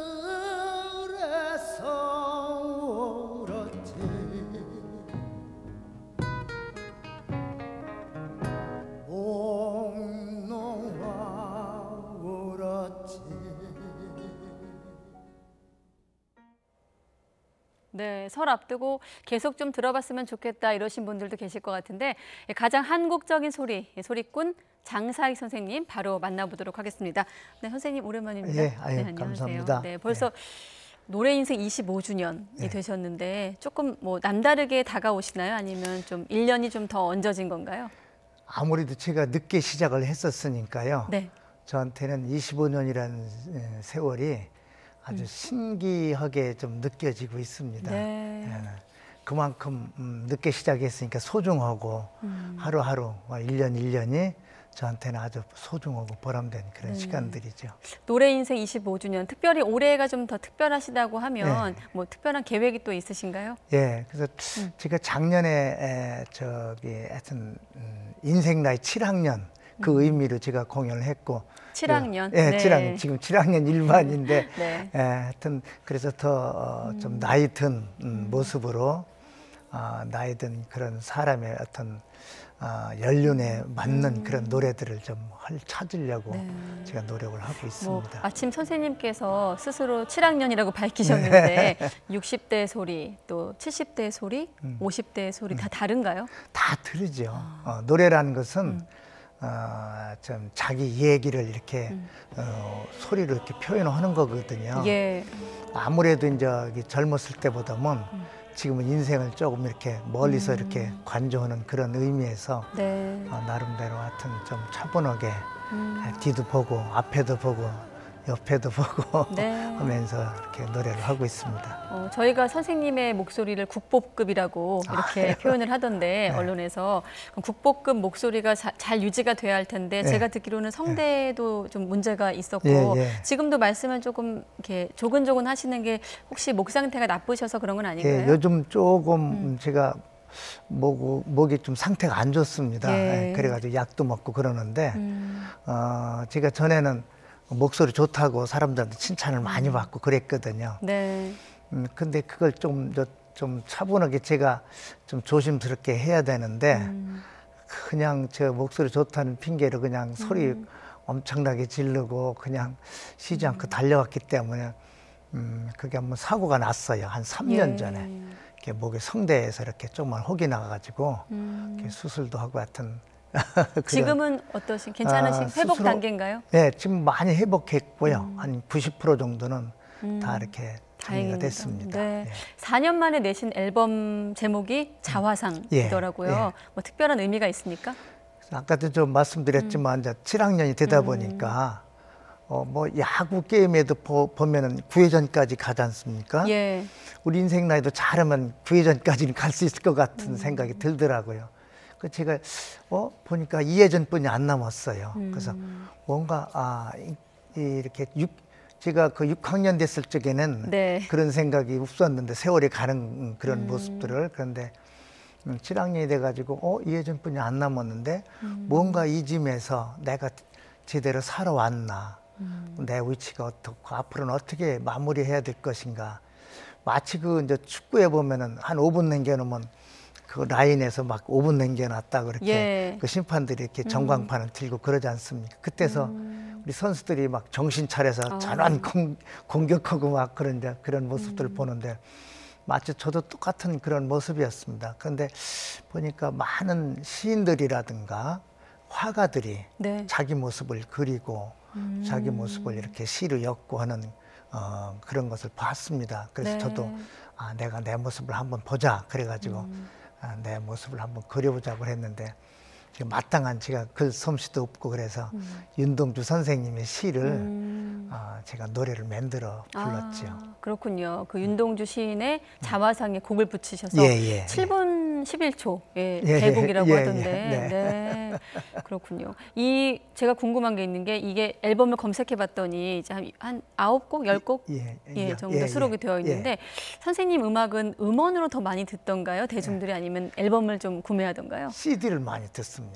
네, 설 앞두고 계속 좀 들어봤으면 좋겠다 이러신 분들도 계실 것 같은데 가장 한국적인 소리, 소리꾼 장사익 선생님 바로 만나보도록 하겠습니다. 네, 선생님 오랜만입니다. 예, 네, 안녕하세요. 감사합니다. 네, 벌써 노래 인생 25주년이 되셨는데 조금 뭐 남다르게 다가오시나요? 아니면 좀 1년이 좀 더 얹어진 건가요? 아무래도 제가 늦게 시작을 했었으니까요. 네. 저한테는 25년이라는 세월이 아주 신기하게 좀 느껴지고 있습니다. 네. 예. 그만큼 늦게 시작했으니까 소중하고 하루하루 1년 1년이 저한테는 아주 소중하고 보람된 그런 시간들이죠. 노래 인생 25주년, 특별히 올해가 좀 더 특별하시다고 하면 뭐 특별한 계획이 또 있으신가요? 예, 그래서 제가 작년에 하여튼 인생 나이 7학년 그 의미로 제가 공연을 했고 7학년? 예, 네. 7학년, 지금 7학년 일반인데 네. 하여튼 그래서 더 좀 나이 든 모습으로 나이 든 그런 사람의 어떤 연륜에 맞는 그런 노래들을 좀 찾으려고 제가 노력을 하고 있습니다. 뭐 아침 선생님께서 스스로 7학년이라고 밝히셨는데 60대 소리, 또 70대 소리, 50대 소리 다 다른가요? 다 다르죠. 노래라는 것은 좀 자기 얘기를 이렇게 소리로 이렇게 표현하는 거거든요. 예. 아무래도 이제 젊었을 때보다는 지금은 인생을 조금 이렇게 멀리서 이렇게 관조하는 그런 의미에서 나름대로 하여튼 좀 차분하게 뒤도 보고 앞에도 보고 옆에도 보고 하면서 이렇게 노래를 하고 있습니다. 저희가 선생님의 목소리를 국보급이라고 이렇게 표현을 하던데 언론에서 그럼 국보급 목소리가 잘 유지가 돼야 할 텐데 제가 듣기로는 성대도 좀 문제가 있었고 지금도 말씀을 조금 이렇게 조근조근 하시는 게 혹시 목 상태가 나쁘셔서 그런 건 아닌가요? 예, 요즘 조금 제가 목이 좀 상태가 안 좋습니다. 그래가지고 약도 먹고 그러는데 제가 전에는 목소리 좋다고 사람들한테 칭찬을 많이 받고 그랬거든요. 네. 근데 그걸 좀 차분하게 제가 좀 조심스럽게 해야 되는데 그냥 저 목소리 좋다는 핑계로 그냥 소리 엄청나게 지르고 그냥 쉬지 않고 달려왔기 때문에 그게 한번 사고가 났어요. 한 3년 전에. 이렇게 목에 성대에서 이렇게 조금만 혹이 나가지고 이렇게 수술도 하고 하여튼 지금은 어떠신 괜찮으신 회복 단계인가요? 네, 지금 많이 회복했고요. 한 90% 정도는 다 이렇게 정리가 됐습니다. 네. 4년 만에 내신 앨범 제목이 자화상이더라고요. 뭐 특별한 의미가 있습니까? 아까도 좀 말씀드렸지만 이제 7학년이 되다 보니까 뭐 야구 게임에도 보면은 9회전까지 가지 않습니까? 우리 인생 나이도 잘하면 9회전까지는 갈 수 있을 것 같은 생각이 들더라고요. 그 제가 보니까 2회전뿐이 안 남았어요. 그래서 뭔가 이렇게 제가 그 6학년 됐을 적에는 그런 생각이 없었는데 세월이 가는 그런 모습들을 그런데 7학년이 돼가지고 2회전뿐이 안 남았는데 뭔가 이 짐에서 내가 제대로 살아왔나 내 위치가 어떻고 앞으로는 어떻게 마무리해야 될 것인가 마치 그 이제 축구에 보면은 한 5분 남겨놓으면 그 라인에서 막 5분 남겨놨다 그렇게 그 심판들이 이렇게 전광판을 들고 그러지 않습니까? 그때서 우리 선수들이 막 정신 차려서 전환 공격하고 막 그런 모습들을 보는데 마치 저도 똑같은 그런 모습이었습니다. 그런데 보니까 많은 시인들이라든가 화가들이 자기 모습을 그리고 자기 모습을 이렇게 시로 엮고 하는 그런 것을 봤습니다. 그래서 저도 내가 내 모습을 한번 보자 그래가지고 내 모습을 한번 그려보자고 했는데 마땅한 제가 글 솜씨도 없고 그래서 윤동주 선생님의 시를 제가 노래를 만들어 불렀죠. 그렇군요. 그 윤동주 시인의 자화상에 곡을 붙이셔서 7분 11초의 대곡이라고 하던데 그렇군요. 제가 궁금한 게 있는 게 이게 앨범을 검색해봤더니 이제 한 9곡, 10곡 정도 수록이 되어 있는데 선생님 음악은 음원으로 더 많이 듣던가요? 대중들이 아니면 앨범을 좀 구매하던가요? CD를 많이 듣습니다.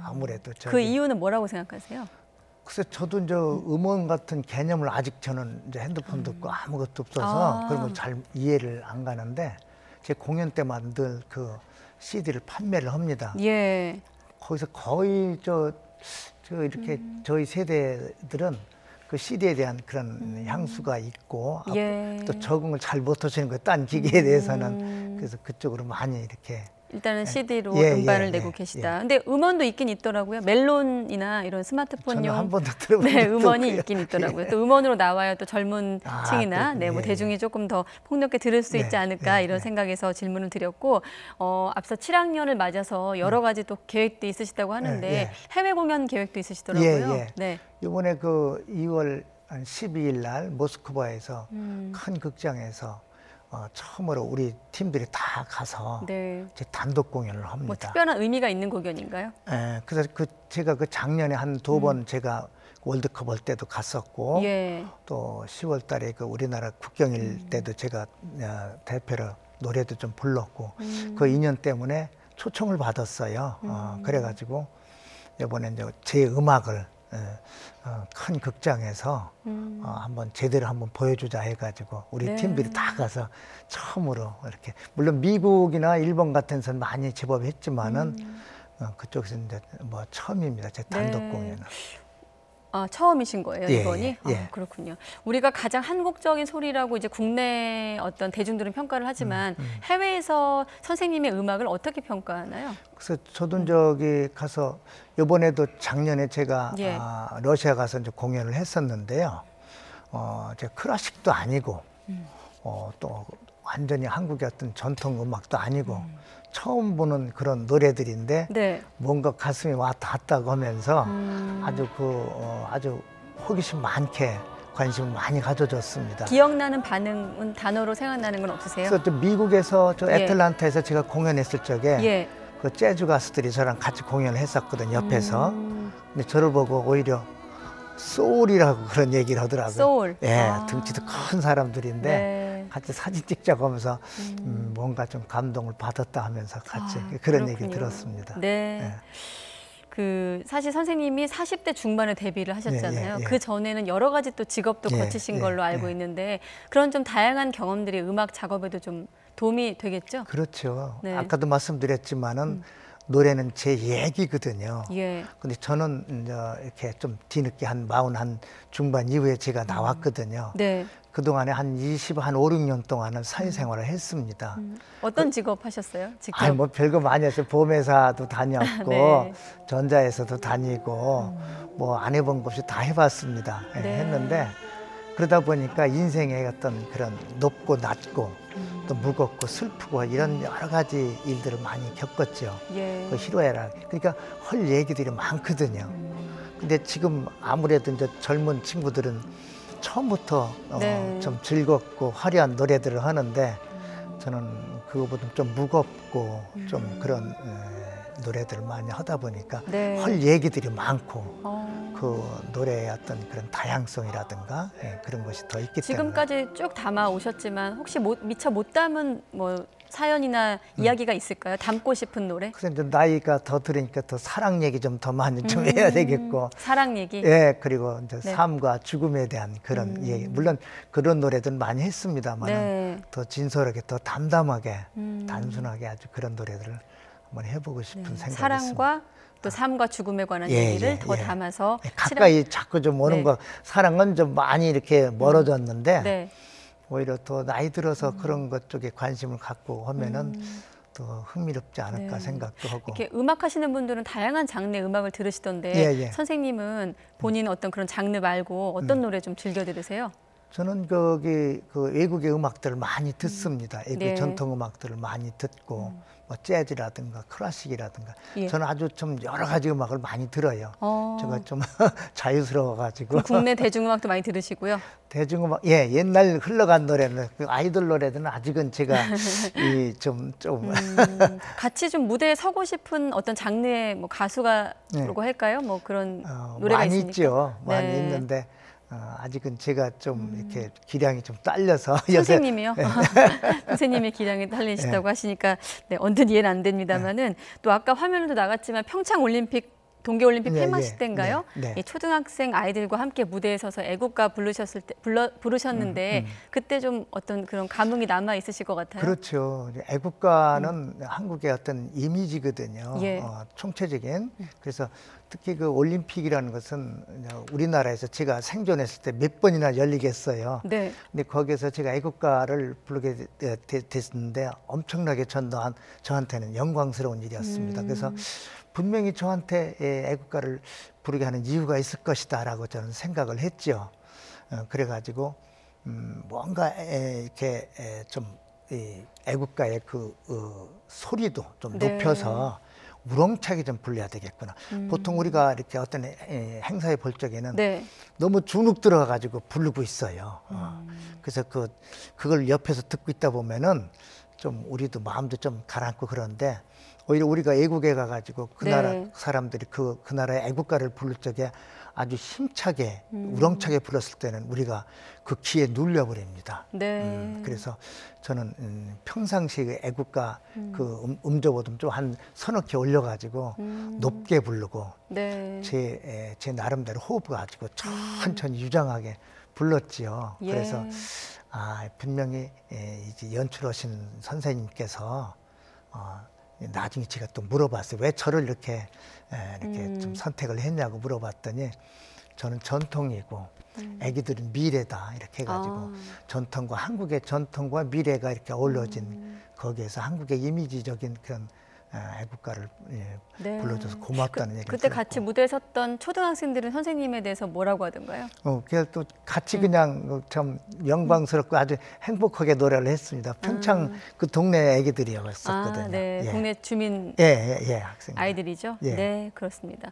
아무래도 그 이유는 뭐라고 생각하세요? 글쎄 저도 이제 음원 같은 개념을 아직 저는 이제 핸드폰도 없고 아무것도 없어서 그런 걸 잘 이해를 안 가는데 제 공연 때만 늘 그 CD를 판매를 합니다. 거기서 거의 저 이렇게 저희 세대들은 그 CD에 대한 그런 향수가 있고 예. 또 적응을 잘 못하시는 거예요. 딴 기계에 대해서는. 그래서 그쪽으로 많이 이렇게 일단은 CD로 예, 음반을 예, 내고 예, 계시다. 근데 음원도 있긴 있더라고요. 멜론이나 이런 스마트폰용 저는 한 번도 들어본 네, 적도 음원이 없고요. 있긴 있더라고요. 또 음원으로 나와야 또 젊은 층이나 그렇군요. 네, 뭐 예, 대중이 조금 더 폭넓게 들을 수 있지 않을까 이런 생각에서 질문을 드렸고 앞서 7학년을 맞아서 여러 가지 또 계획도 있으시다고 하는데 예. 해외 공연 계획도 있으시더라고요. 예, 예. 네. 이번에 그 2월 12일 날 모스크바에서 큰 극장에서 처음으로 우리 팀들이 다 가서 네. 제 단독 공연을 합니다. 뭐 특별한 의미가 있는 공연인가요? 예, 그래서 제가 그 작년에 한 2번 제가 월드컵 할 때도 갔었고 예. 또 10월 달에 그 우리나라 국경일 때도 제가 대표로 노래도 좀 불렀고 그 인연 때문에 초청을 받았어요. 그래가지고 이번에 이제 제 음악을 큰 극장에서 한번 제대로 한번 보여주자 해가지고 우리 네. 팀들이 다 가서 처음으로 이렇게 물론 미국이나 일본 같은 데는 많이 제법 했지만은 그쪽에서 이제 뭐 처음입니다. 제 단독 네. 공연은. 아, 처음이신 거예요, 예, 이번이? 예. 아, 그렇군요. 우리가 가장 한국적인 소리라고 이제 국내 어떤 대중들은 평가를 하지만 해외에서 선생님의 음악을 어떻게 평가하나요? 그래서 저도 저기 가서 이번에도 작년에 제가 예. 러시아 가서 이제 공연을 했었는데요. 제가 클래식도 아니고 또 완전히 한국의 어떤 전통 음악도 아니고 처음 보는 그런 노래들인데 네. 뭔가 가슴이 와 닿았다고 하면서 아주 아주 호기심 많게 관심을 많이 가져줬습니다. 기억나는 반응은 단어로 생각나는 건 없으세요? 그래서 또 미국에서 저 예. 애틀란타에서 제가 공연했을 적에 예. 그 재즈 가수들이 저랑 같이 공연을 했었거든요, 옆에서. 근데 저를 보고 오히려 소울이라고 그런 얘기를 하더라고요. 소울. 예, 등치도 큰 사람들인데 네. 같이 사진 찍자고 하면서 뭔가 좀 감동을 받았다 하면서 같이 그런 얘기 그렇군요. 들었습니다. 네. 예. 그 사실 선생님이 40대 중반에 데뷔를 하셨잖아요. 예, 예. 그 전에는 여러 가지 또 직업도 예, 거치신 예, 걸로 알고 예. 있는데 그런 좀 다양한 경험들이 음악 작업에도 좀 도움이 되겠죠? 그렇죠. 네. 아까도 말씀드렸지만은 노래는 제 얘기거든요. 예. 근데 저는 이제 이렇게 좀 뒤늦게 한 40 중반 이후에 제가 나왔거든요. 네. 그동안에 한 5, 6년 동안은 사회생활을 했습니다. 어떤 직업 하셨어요? 직접? 아니 뭐 별거 많이 했어요. 보험회사도 다녔고 네. 전자에서도 다니고 뭐 안 해본 것 없이 다 해봤습니다. 예, 네. 했는데 그러다 보니까 인생의 어떤 그런 높고 낮고 또 무겁고 슬프고 이런 여러 가지 일들을 많이 겪었죠. 예. 그 희로애락. 그러니까 할 얘기들이 많거든요. 근데 지금 아무래도 이제 젊은 친구들은 처음부터 네. 좀 즐겁고 화려한 노래들을 하는데 저는 그거보다 좀 무겁고 좀 그런 노래들을 많이 하다 보니까 네. 할 얘기들이 많고 그 노래의 어떤 그런 다양성이라든가 그런 것이 더 있기 때문에 지금까지 쭉 담아 오셨지만 혹시 미처 못 담은 뭐 사연이나 이야기가 있을까요? 담고 싶은 노래? 그래서 이제 나이가 더 들으니까 더 사랑 얘기 좀 더 많이 좀 해야 되겠고 사랑 얘기? 예, 그리고 이제 네. 삶과 죽음에 대한 그런 얘기 물론 그런 노래들 많이 했습니다만 네. 더 진솔하게 더 담담하게 단순하게 아주 그런 노래들을 한번 해보고 싶은 생각이 사랑과 있습니다. 또 삶과 죽음에 관한 예, 얘기를 예, 더 예. 담아서 가까이 자꾸 좀 오는 네. 거 사랑은 좀 많이 이렇게 멀어졌는데 네. 오히려 더 나이 들어서 그런 것 쪽에 관심을 갖고 하면은 더 흥미롭지 않을까 네. 생각도 하고 이렇게 음악 하시는 분들은 다양한 장르의 음악을 들으시던데 예, 예. 선생님은 본인 어떤 그런 장르 말고 어떤 노래 좀 즐겨 들으세요? 저는 거기 그 외국의 음악들을 많이 듣습니다. 외국의 네. 전통 음악들을 많이 듣고 뭐 재즈라든가 클래식이라든가 예. 저는 아주 좀 여러 가지 음악을 많이 들어요. 제가 좀 자유스러워가지고 국내 대중음악도 많이 들으시고요. 대중음악 옛날 흘러간 노래는 그 아이돌 노래들은 아직은 제가 좀 같이 좀 무대에 서고 싶은 어떤 장르의 뭐 가수가라고 할까요? 뭐 그런 노래가 많이 있습니까? 있죠. 많이 네. 있는데 아직은 제가 좀 이렇게 기량이 좀 딸려서 선생님이요? 네. 선생님의 기량이 딸리시다고 하시니까 네, 언뜻 이해는 안 됩니다만은 또 아까 화면에도 나갔지만 평창 올림픽 동계올림픽 폐막식 때인가요? 네. 이 초등학생 아이들과 함께 무대에 서서 애국가 부르셨는데 그때 좀 어떤 그런 감흥이 남아 있으실 것 같아요. 그렇죠. 애국가는 한국의 어떤 이미지거든요. 예. 총체적인. 그래서 특히 그 올림픽이라는 것은 우리나라에서 제가 생존했을 때 몇 번이나 열리겠어요. 네. 근데 거기에서 제가 애국가를 부르게 됐는데 엄청나게 저한테는 영광스러운 일이었습니다. 그래서 분명히 저한테 애국가를 부르게 하는 이유가 있을 것이다라고 저는 생각을 했죠. 그래가지고 뭔가 이렇게 좀 애국가의 그 소리도 좀 높여서 우렁차게 좀 불러야 되겠구나. 보통 우리가 이렇게 어떤 행사에 볼 적에는 너무 주눅 들어가가지고 부르고 있어요. 그래서 그걸 옆에서 듣고 있다 보면은 좀 우리도 마음도 좀 가라앉고 그런데 오히려 우리가 애국에 가가지고 그 나라 사람들이 그 나라의 애국가를 부를 적에 아주 힘차게 우렁차게 불렀을 때는 우리가 그 귀에 눌려버립니다. 그래서 저는 평상시 애국가 그 음조보다 좀 한 서너 개 올려가지고 높게 부르고 제 나름대로 호흡 가지고 천천히 유장하게 불렀지요. 그래서 분명히 이제 연출하신 선생님께서 나중에 제가 또 물어봤어요. 왜 저를 이렇게 좀 선택을 했냐고 물어봤더니 저는 전통이고 애기들은 미래다 이렇게 해가지고 전통과 한국의 전통과 미래가 이렇게 어우러진 거기에서 한국의 이미지적인 그런 애국가를 불러줘서 고맙다는 얘기를 그때 같이 무대에 섰던 초등학생들은 선생님에 대해서 뭐라고 하던가요? 그래서 또 같이 그냥 참 영광스럽고 아주 행복하게 노래를 했습니다. 평창 그 동네 애기들이었었거든요. 동네 주민 학생 아이들이죠. 네, 그렇습니다.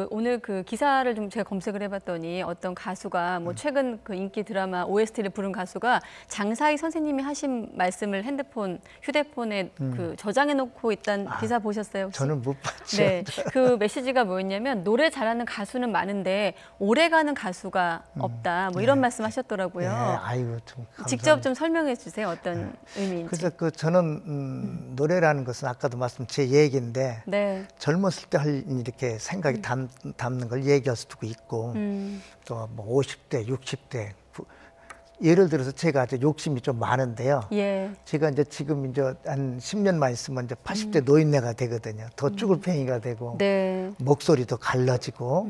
오늘 그 기사를 좀 제가 검색을 해봤더니 어떤 가수가 뭐 최근 그 인기 드라마 OST를 부른 가수가 장사익 선생님이 하신 말씀을 휴대폰에 그 저장해놓고 있다. 기사 보셨어요? 혹시? 저는 못 봤죠. 네, 그 메시지가 뭐였냐면 노래 잘하는 가수는 많은데 오래가는 가수가 없다. 뭐 이런 말씀하셨더라고요. 아이고 좀 감사합니다. 직접 좀 설명해 주세요. 어떤 의미인지. 그래서 저는 노래라는 것은 아까도 말씀 제 얘기인데 젊었을 때 이렇게 생각이 담는 걸 얘기할 수도 있고 또 뭐 50대, 60대 예를 들어서 제가 이제 욕심이 좀 많은데요. 제가 이제 지금 이제 한 10년만 있으면 이제 80대 노인네가 되거든요. 더 쭈글팽이가 되고 목소리도 갈라지고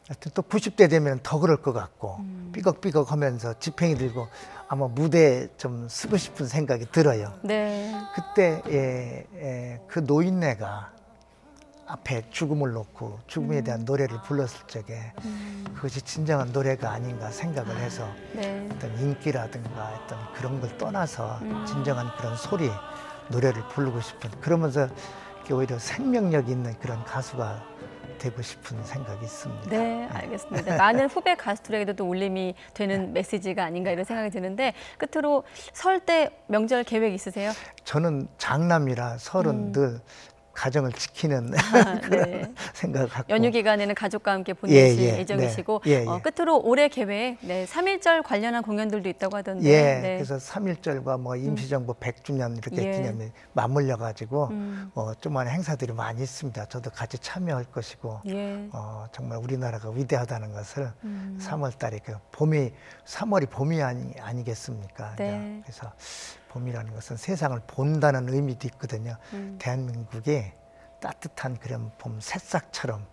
하여튼 또 90대 되면 더 그럴 것 같고 삐걱삐걱 하면서 지팽이 들고 아마 무대에 좀 쓰고 싶은 생각이 들어요. 그때 그 노인네가 앞에 죽음을 놓고 죽음에 대한 노래를 불렀을 적에 그것이 진정한 노래가 아닌가 생각을 해서 어떤 인기라든가 어떤 그런 걸 떠나서 진정한 그런 소리, 노래를 부르고 싶은 그러면서 오히려 생명력 있는 그런 가수가 되고 싶은 생각이 있습니다. 네, 알겠습니다. 많은 후배 가수들에게도 또 울림이 되는 메시지가 아닌가 이런 생각이 드는데 끝으로 설 때 명절 계획 있으세요? 저는 장남이라 설은 늘 가정을 지키는 생각을 갖고 연휴 기간에는 가족과 함께 보내실 예정이시고 끝으로 올해 계획 3.1절 관련한 공연들도 있다고 하던데 그래서 3.1절과 뭐 임시정부 100주년 이렇게 기념이 맞물려 가지고 조그마한 행사들이 많이 있습니다. 저도 같이 참여할 것이고 정말 우리나라가 위대하다는 것을 3월 달에 그 봄이 3월이 봄이 아니겠습니까? 그래서 봄이라는 것은 세상을 본다는 의미도 있거든요. 대한민국이 따뜻한 그런 봄 새싹처럼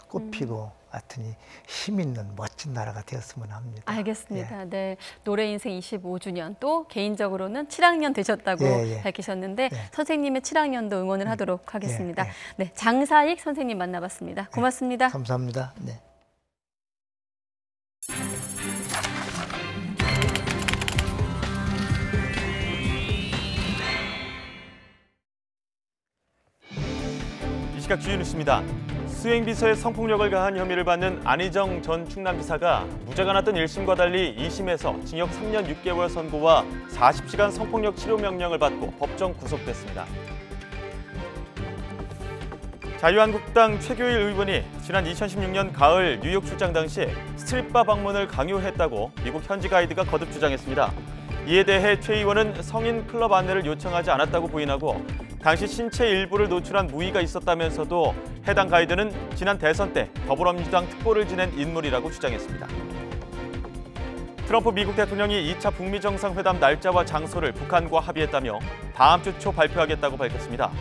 꽃피고 하여튼 힘 있는 멋진 나라가 되었으면 합니다. 알겠습니다. 네, 노래 인생 25주년 또 개인적으로는 7학년 되셨다고 밝히셨는데 선생님의 7학년도 응원을 하도록 하겠습니다. 네, 장사익 선생님 만나봤습니다. 고맙습니다. 감사합니다. 네. 시각 주요 뉴스입니다. 수행비서에 성폭력을 가한 혐의를 받는 안희정 전 충남지사가 무죄가 났던 1심과 달리 2심에서 징역 3년 6개월 선고와 40시간 성폭력 치료 명령을 받고 법정 구속됐습니다. 자유한국당 최규일 의원이 지난 2016년 가을 뉴욕 출장 당시 스트릿바 방문을 강요했다고 미국 현지 가이드가 거듭 주장했습니다. 이에 대해 최 의원은 성인 클럽 안내를 요청하지 않았다고 부인하고 당시 신체 일부를 노출한 무의가 있었다면서도 해당 가이드는 지난 대선 때 더불어민주당 특보를 지낸 인물이라고 주장했습니다. 트럼프 미국 대통령이 2차 북미 정상회담 날짜와 장소를 북한과 합의했다며 다음 주 초 발표하겠다고 밝혔습니다.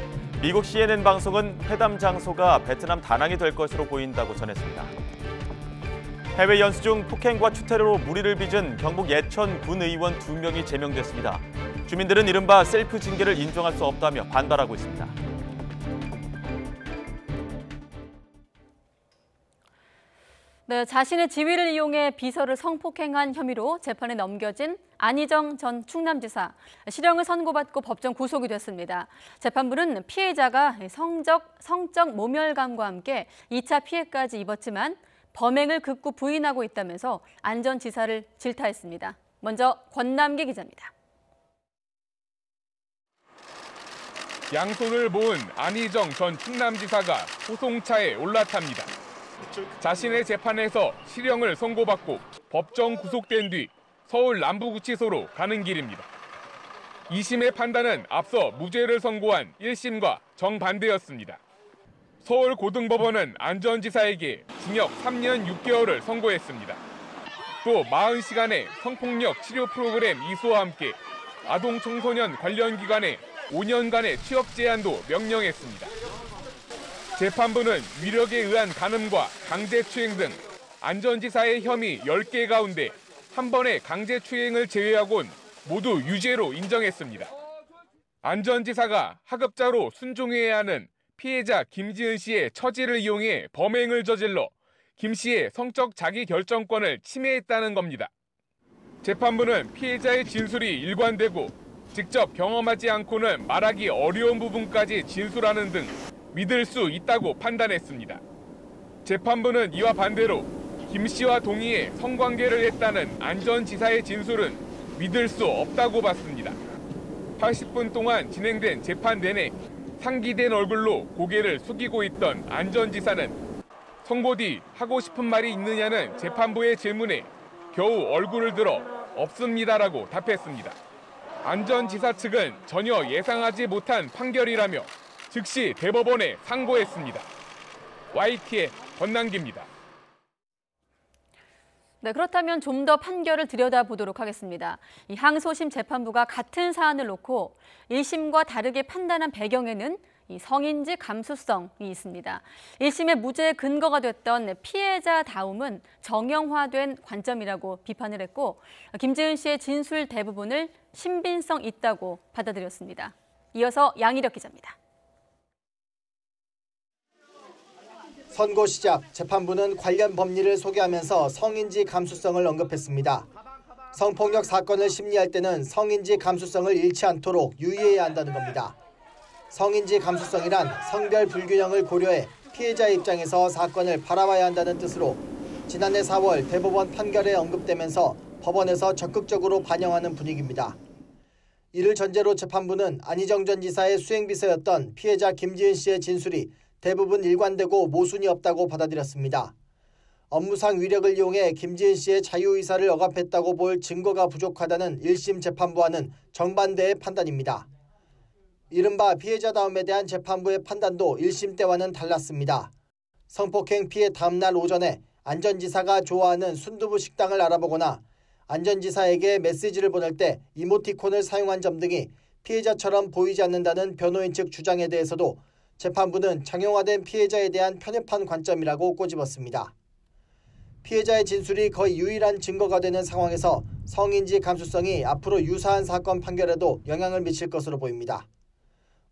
미국 CNN 방송은 회담 장소가 베트남 다낭이 될 것으로 보인다고 전했습니다. 해외 연수 중 폭행과 추태료로 무리를 빚은 경북 예천 군 의원 2명이 제명됐습니다. 주민들은 이른바 셀프 징계를 인정할 수 없다며 반발하고 있습니다. 네, 자신의 지위를 이용해 비서를 성폭행한 혐의로 재판에 넘겨진 안희정 전 충남지사. 실형을 선고받고 법정 구속이 됐습니다. 재판부는 피해자가 성적 모멸감과 함께 2차 피해까지 입었지만 범행을 극구 부인하고 있다면서 안 전 지사를 질타했습니다. 먼저 권남기 기자입니다. 양손을 모은 안희정 전 충남지사가 소송차에 올라탑니다. 자신의 재판에서 실형을 선고받고 법정 구속된 뒤 서울 남부구치소로 가는 길입니다. 2심의 판단은 앞서 무죄를 선고한 1심과 정반대였습니다. 서울고등법원은 안 전 지사에게 징역 3년 6개월을 선고했습니다. 또 40시간의 성폭력 치료 프로그램 이수와 함께 아동 청소년 관련 기관에 5년간의 취업 제한도 명령했습니다. 재판부는 위력에 의한 간음과 강제추행 등 안 전 지사의 혐의 10개 가운데 한 번의 강제추행을 제외하곤 모두 유죄로 인정했습니다. 안 전 지사가 하급자로 순종해야 하는 피해자 김지은 씨의 처지를 이용해 범행을 저질러 김 씨의 성적 자기결정권을 침해했다는 겁니다. 재판부는 피해자의 진술이 일관되고 직접 경험하지 않고는 말하기 어려운 부분까지 진술하는 등 믿을 수 있다고 판단했습니다. 재판부는 이와 반대로 김 씨와 동의해 성관계를 했다는 안 전 지사의 진술은 믿을 수 없다고 봤습니다. 80분 동안 진행된 재판 내내 상기된 얼굴로 고개를 숙이고 있던 안 전 지사는 선고 뒤 하고 싶은 말이 있느냐는 재판부의 질문에 겨우 얼굴을 들어 없습니다라고 답했습니다. 안 전 지사 측은 전혀 예상하지 못한 판결이라며 즉시 대법원에 상고했습니다. YTN 권남기입니다. 네, 그렇다면 좀 더 판결을 들여다보도록 하겠습니다. 이 항소심 재판부가 같은 사안을 놓고 1심과 다르게 판단한 배경에는 이 성인지 감수성이 있습니다. 1심의 무죄 근거가 됐던 피해자다움은 정형화된 관점이라고 비판을 했고 김지은 씨의 진술 대부분을 신빙성 있다고 받아들였습니다. 이어서 양희력 기자입니다. 선고 시작, 재판부는 관련 법리를 소개하면서 성인지 감수성을 언급했습니다. 성폭력 사건을 심리할 때는 성인지 감수성을 잃지 않도록 유의해야 한다는 겁니다. 성인지 감수성이란 성별 불균형을 고려해 피해자 입장에서 사건을 바라봐야 한다는 뜻으로 지난해 4월 대법원 판결에 언급되면서 법원에서 적극적으로 반영하는 분위기입니다. 이를 전제로 재판부는 안희정 전 지사의 수행비서였던 피해자 김지은 씨의 진술이 대부분 일관되고 모순이 없다고 받아들였습니다. 업무상 위력을 이용해 김지은 씨의 자유의사를 억압했다고 볼 증거가 부족하다는 1심 재판부와는 정반대의 판단입니다. 이른바 피해자다움에 대한 재판부의 판단도 1심 때와는 달랐습니다. 성폭행 피해 다음날 오전에 안 전 지사가 좋아하는 순두부 식당을 알아보거나 안 전 지사에게 메시지를 보낼 때 이모티콘을 사용한 점 등이 피해자처럼 보이지 않는다는 변호인 측 주장에 대해서도 재판부는 정형화된 피해자에 대한 편협한 관점이라고 꼬집었습니다. 피해자의 진술이 거의 유일한 증거가 되는 상황에서 성인지 감수성이 앞으로 유사한 사건 판결에도 영향을 미칠 것으로 보입니다.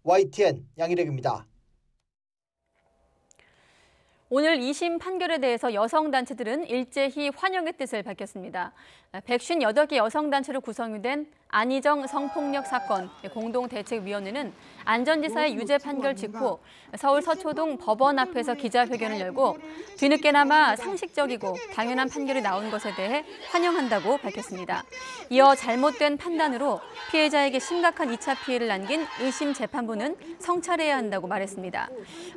YTN 양희력입니다. 오늘 2심 판결에 대해서 여성단체들은 일제히 환영의 뜻을 밝혔습니다. 158개 여성단체로 구성이 된 안희정 성폭력 사건 공동대책위원회는 안 전 지사의 유죄 판결 직후 서울 서초동 법원 앞에서 기자회견을 열고 뒤늦게나마 상식적이고 당연한 판결이 나온 것에 대해 환영한다고 밝혔습니다. 이어 잘못된 판단으로 피해자에게 심각한 2차 피해를 남긴 1심 재판부는 성찰해야 한다고 말했습니다.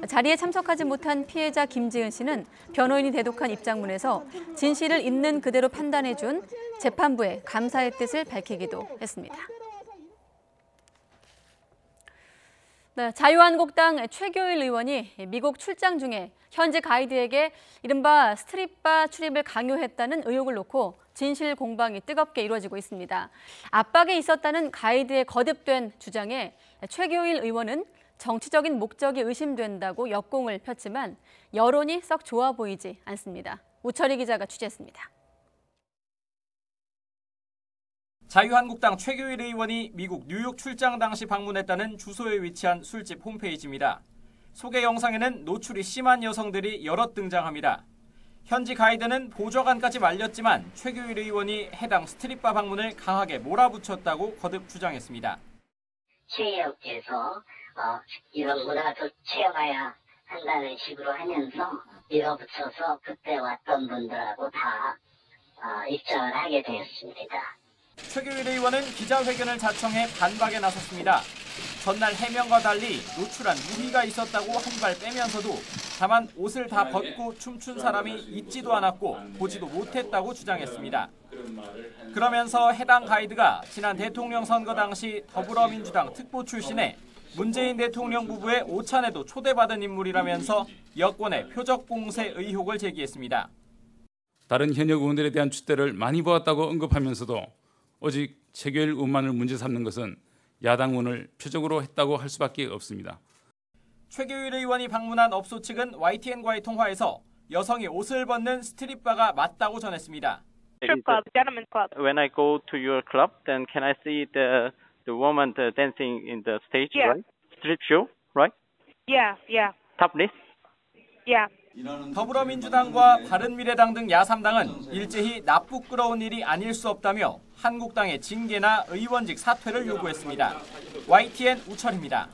자리에 참석하지 못한 피해자 김지은 씨는 변호인이 대독한 입장문에서 진실을 있는 그대로 판단해준 재판부에 감사의 뜻을 밝히기도 했습니다. 네, 자유한국당 최교일 의원이 미국 출장 중에 현지 가이드에게 이른바 스트립바 출입을 강요했다는 의혹을 놓고 진실 공방이 뜨겁게 이루어지고 있습니다. 압박에 있었다는 가이드의 거듭된 주장에 최교일 의원은 정치적인 목적이 의심된다고 역공을 폈지만 여론이 썩 좋아 보이지 않습니다. 우철희 기자가 취재했습니다. 자유한국당 최교일 의원이 미국 뉴욕 출장 당시 방문했다는 주소에 위치한 술집 홈페이지입니다. 소개 영상에는 노출이 심한 여성들이 여럿 등장합니다. 현지 가이드는 보좌관까지 말렸지만 최교일 의원이 해당 스트립바 방문을 강하게 몰아붙였다고 거듭 주장했습니다. 체육에서 이런 문화도 체험해야 한다는 식으로 하면서 밀어붙여서 그때 왔던 분들하고 다 입장을 하게 되었습니다. 최교일 의원은 기자회견을 자청해 반박에 나섰습니다. 전날 해명과 달리 노출한 무희가 있었다고 한 발 빼면서도 다만 옷을 다 벗고 춤춘 사람이 있지도 않았고 보지도 못했다고 주장했습니다. 그러면서 해당 가이드가 지난 대통령 선거 당시 더불어민주당 특보 출신의 문재인 대통령 부부의 오찬에도 초대받은 인물이라면서 여권의 표적 공세 의혹을 제기했습니다. 다른 현역 의원들에 대한 줏대를 많이 보았다고 언급하면서도 오직 최교일 의원만을 문제 삼는 것은 야당 의원을 표적으로 했다고 할 수밖에 없습니다. 최교일 의원이 방문한 업소 측은 YTN과의 통화에서 여성이 옷을 벗는 스트립바가 맞다고 전했습니다. Strip club, gentlemen's club. When I go to your club, then can I see the woman dancing in the stage, Yeah. right? Strip show, right? Yeah, yeah, Topless? yeah. 더불어민주당과 바른미래당 등 야삼당은 일제히 나쁘끄러운 일이 아닐 수 없다며 한국당의 징계나 의원직 사퇴를 요구했습니다. YTN 우철입니다.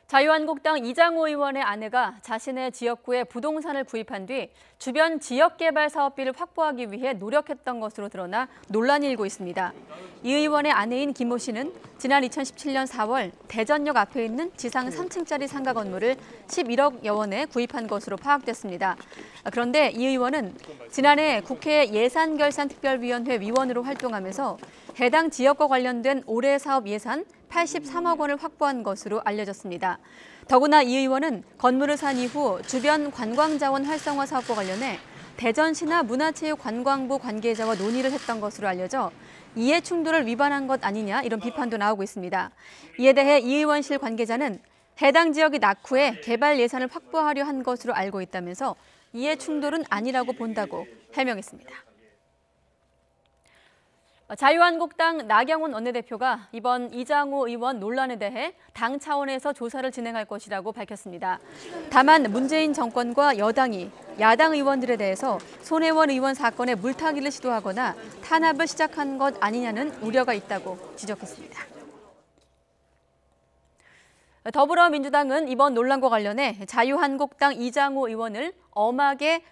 자유한국당 이장호 의원의 아내가 자신의 지역구에 부동산을 구입한 뒤 주변 지역개발 사업비를 확보하기 위해 노력했던 것으로 드러나 논란이 일고 있습니다. 이 의원의 아내인 김모 씨는 지난 2017년 4월 대전역 앞에 있는 지상 3층짜리 상가 건물을 11억여 원에 구입한 것으로 파악됐습니다. 그런데 이 의원은 지난해 국회 예산결산특별위원회 위원으로 활동하면서 해당 지역과 관련된 올해 사업 예산 83억 원을 확보한 것으로 알려졌습니다. 더구나 이 의원은 건물을 산 이후 주변 관광자원 활성화 사업과 관련해 대전시나 문화체육관광부 관계자와 논의를 했던 것으로 알려져 이해 충돌을 위반한 것 아니냐 이런 비판도 나오고 있습니다. 이에 대해 이 의원실 관계자는 해당 지역이 낙후해 개발 예산을 확보하려 한 것으로 알고 있다면서 이해 충돌은 아니라고 본다고 해명했습니다. 자유한국당 나경원 원내대표가 이번 이장호 의원 논란에 대해 당 차원에서 조사를 진행할 것이라고 밝혔습니다. 다만 문재인 정권과 여당이 야당 의원들에 대해서 손혜원 의원 사건에 물타기를 시도하거나 탄압을 시작한 것 아니냐는 우려가 있다고 지적했습니다. 더불어민주당은 이번 논란과 관련해 자유한국당 이장호 의원을 엄하게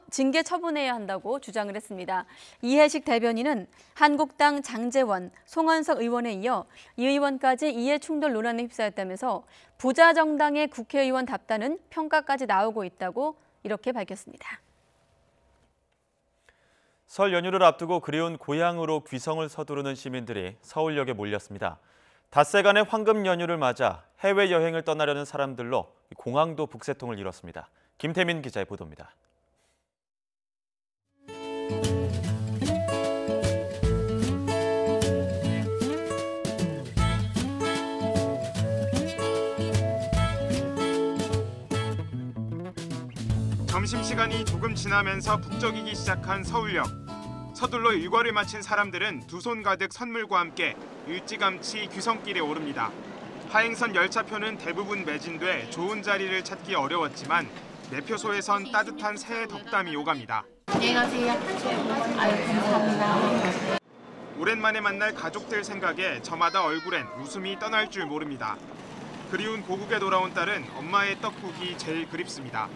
징계 처분해야 한다고 주장을 했습니다. 이해식 대변인은 한국당 장제원, 송원석 의원에 이어 이 의원까지 이해 충돌 논란에 휩싸였다면서 부자 정당의 국회의원답다는 평가까지 나오고 있다고 이렇게 밝혔습니다. 설 연휴를 앞두고 그리운 고향으로 귀성을 서두르는 시민들이 서울역에 몰렸습니다. 닷새간의 황금 연휴를 맞아 해외여행을 떠나려는 사람들로 공항도 북새통을 이뤘습니다. 김태민 기자의 보도입니다. 점심시간이 조금 지나면서 북적이기 시작한 서울역. 서둘러 일과를 마친 사람들은 두 손 가득 선물과 함께 일찌감치 귀성길에 오릅니다. 하행선 열차표는 대부분 매진돼 좋은 자리를 찾기 어려웠지만 매표소에선 따뜻한 새해 덕담이 오갑니다. 안녕히 가세요. 아유, 감사합니다. 오랜만에 만날 가족들 생각에 저마다 얼굴엔 웃음이 떠날 줄 모릅니다. 그리운 고국에 돌아온 딸은 엄마의 떡국이 제일 그립습니다.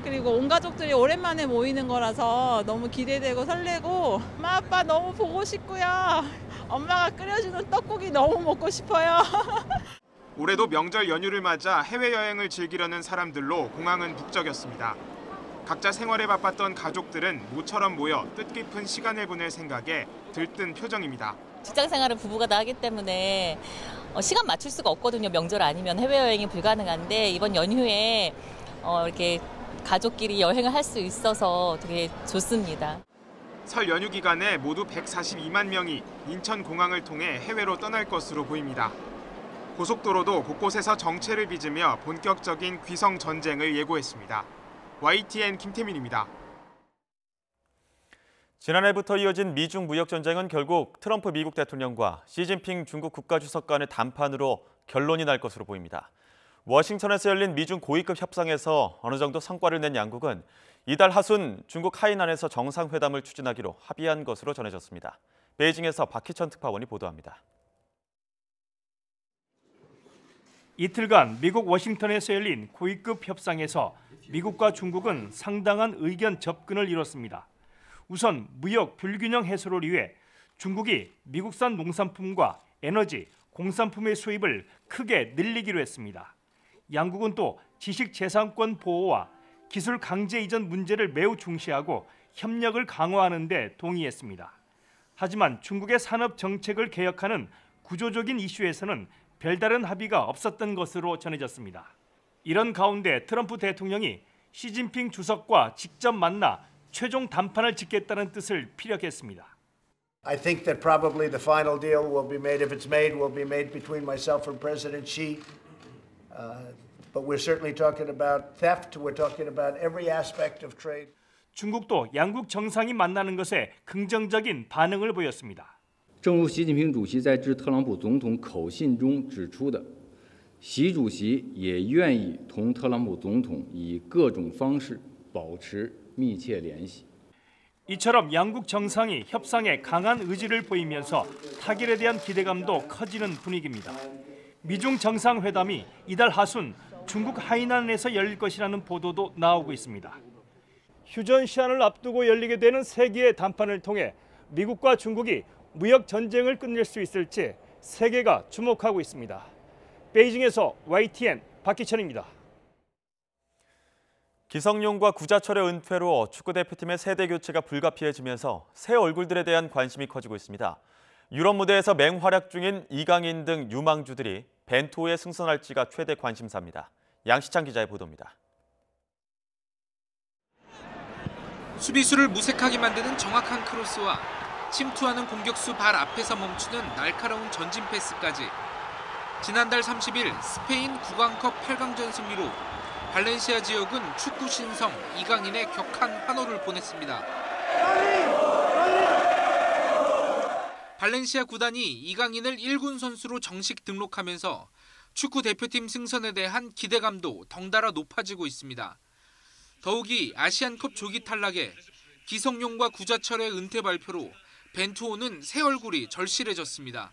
그리고 온 가족들이 오랜만에 모이는 거라서 너무 기대되고 설레고 엄마 아빠 너무 보고 싶고요. 엄마가 끓여주는 떡국이 너무 먹고 싶어요. 올해도 명절 연휴를 맞아 해외여행을 즐기려는 사람들로 공항은 북적였습니다. 각자 생활에 바빴던 가족들은 모처럼 모여 뜻깊은 시간을 보낼 생각에 들뜬 표정입니다. 직장 생활은 부부가 다 하기 때문에 시간 맞출 수가 없거든요. 명절 아니면 해외여행이 불가능한데 이번 연휴에 이렇게 가족끼리 여행을 할 수 있어서 되게 좋습니다. 설 연휴 기간에 모두 142만 명이 인천공항을 통해 해외로 떠날 것으로 보입니다. 고속도로도 곳곳에서 정체를 빚으며 본격적인 귀성 전쟁을 예고했습니다. YTN 김태민입니다. 지난해부터 이어진 미중 무역 전쟁은 결국 트럼프 미국 대통령과 시진핑 중국 국가주석 간의 담판으로 결론이 날 것으로 보입니다. 워싱턴에서 열린 미중 고위급 협상에서 어느 정도 성과를 낸 양국은 이달 하순 중국 하이난에서 정상회담을 추진하기로 합의한 것으로 전해졌습니다. 베이징에서 박희천 특파원이 보도합니다. 이틀간 미국 워싱턴에서 열린 고위급 협상에서 미국과 중국은 상당한 의견 접근을 이뤘습니다. 우선 무역 불균형 해소를 위해 중국이 미국산 농산품과 에너지, 공산품의 수입을 크게 늘리기로 했습니다. 양국은 또 지식재산권 보호와 기술 강제 이전 문제를 매우 중시하고 협력을 강화하는 데 동의했습니다. 하지만 중국의 산업 정책을 개혁하는 구조적인 이슈에서는 별다른 합의가 없었던 것으로 전해졌습니다. 이런 가운데 트럼프 대통령이 시진핑 주석과 직접 만나 최종 담판을 짓겠다는 뜻을 피력했습니다. I think that probably the final deal will be made, if it's made, will be made between myself and President Xi. But we're certainly talking about theft. We're talking about every aspect of trade. 중국도 양국 정상이 만나는 것에 긍정적인 반응을 보였습니다. 正如习近平主席在致特朗普总统口信中指出的，习主席也愿意同特朗普总统以各种方式保持密切联系。 이처럼 양국 정상이 협상에 강한 의지를 보이면서 타결에 대한 기대감도 커지는 분위기입니다. 미중 정상회담이 이달 하순 중국 하이난에서 열릴 것이라는 보도도 나오고 있습니다. 휴전 시한을 앞두고 열리게 되는 세계의 담판을 통해 미국과 중국이 무역 전쟁을 끝낼 수 있을지 세계가 주목하고 있습니다. 베이징에서 YTN 박희천입니다. 기성용과 구자철의 은퇴로 축구대표팀의 세대 교체가 불가피해지면서 새 얼굴들에 대한 관심이 커지고 있습니다. 유럽 무대에서 맹활약 중인 이강인 등 유망주들이 벤투호에 승선할지가 최대 관심사입니다. 양시창 기자의 보도입니다. 수비수를 무색하게 만드는 정확한 크로스와 침투하는 공격수 발 앞에서 멈추는 날카로운 전진 패스까지 지난달 30일 스페인 구강컵 8강전 승리로 발렌시아 지역은 축구 신성 이강인의 격한 환호를 보냈습니다. 발렌시아 구단이 이강인을 1군 선수로 정식 등록하면서 축구 대표팀 승선에 대한 기대감도 덩달아 높아지고 있습니다. 더욱이 아시안컵 조기 탈락에 기성용과 구자철의 은퇴 발표로 벤투호는 새 얼굴이 절실해졌습니다.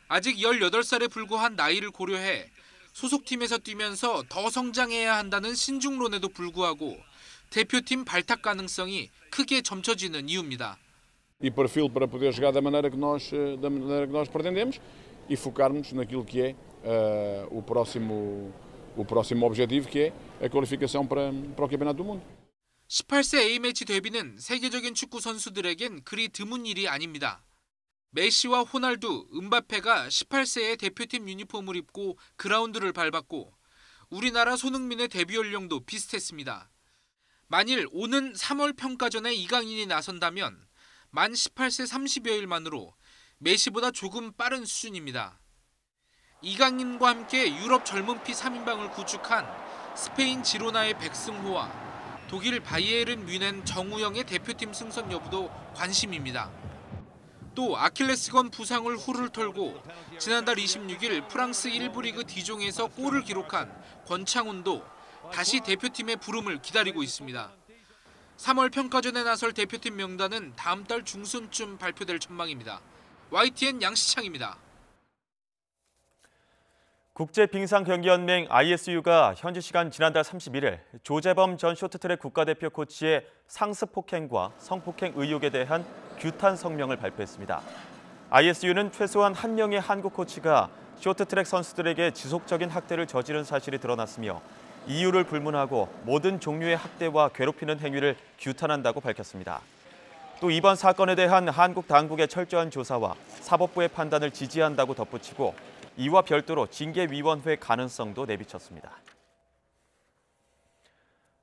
아직 18살에 불과한 나이를 고려해 소속팀에서 뛰면서 더 성장해야 한다는 신중론에도 불구하고 대표팀 발탁 가능성이 크게 점쳐지는 이유입니다. E perfil para poder jogar da maneira que nós pretendemos e focarmos naquilo que é o próximo objetivo, que é a qualificação para o Campeonato do Mundo. 18세 A매치 데뷔는 세계적인 축구 선수들에겐 그리 드문 일이 아닙니다. 메시와 호날두, 음바페가 18세에 대표팀 유니폼을 입고 그라운드를 밟았고 우리나라 손흥민의 데뷔 연령도 비슷했습니다. 만일 오는 3월 평가전에 이강인이 나선다면 만 18세 30여일 만으로 메시보다 조금 빠른 수준입니다. 이강인과 함께 유럽 젊은 피 3인방을 구축한 스페인 지로나의 백승호와 독일 바이에른 뮌헨 정우영의 대표팀 승선 여부도 관심입니다. 또 아킬레스건 부상을 후를 털고 지난달 26일 프랑스 1부 리그 디종에서 골을 기록한 권창훈도 다시 대표팀의 부름을 기다리고 있습니다. 3월 평가전에 나설 대표팀 명단은 다음 달 중순쯤 발표될 전망입니다. YTN 양시창입니다. 국제빙상경기연맹 ISU가 현지 시간 지난달 31일 조재범 전 쇼트트랙 국가대표 코치의 상습 폭행과 성폭행 의혹에 대한 규탄 성명을 발표했습니다. ISU는 최소한 한 명의 한국 코치가 쇼트트랙 선수들에게 지속적인 학대를 저지른 사실이 드러났으며 이유를 불문하고 모든 종류의 학대와 괴롭히는 행위를 규탄한다고 밝혔습니다. 또 이번 사건에 대한 한국 당국의 철저한 조사와 사법부의 판단을 지지한다고 덧붙이고 이와 별도로 징계위원회 가능성도 내비쳤습니다.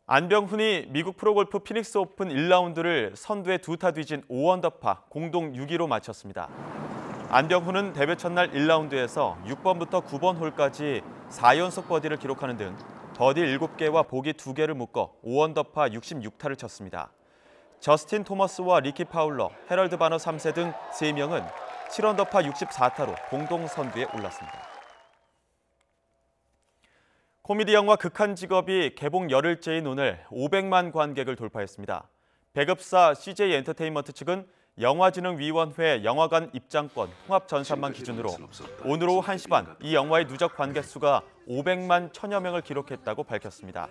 안병훈이 미국 프로골프 피닉스 오픈 1라운드를 선두에 2타 뒤진 5언더파 공동 6위로 마쳤습니다. 안병훈은 대회 첫날 1라운드에서 6번부터 9번 홀까지 4연속 버디를 기록하는 등 버디 7개와 보기 2개를 묶어 5언더파 66타를 쳤습니다. 저스틴 토머스와 리키 파울러, 헤럴드 바너 3세 등 3명은 7언더파 64타로 공동 선두에 올랐습니다. 코미디 영화 극한 직업이 개봉 열흘째인 오늘 500만 관객을 돌파했습니다. 배급사 CJ 엔터테인먼트 측은 영화진흥위원회 영화관 입장권 통합 전산망 기준으로 오늘 오후 1시 반 이 영화의 누적 관객 수가 500만 1000여 명을 기록했다고 밝혔습니다.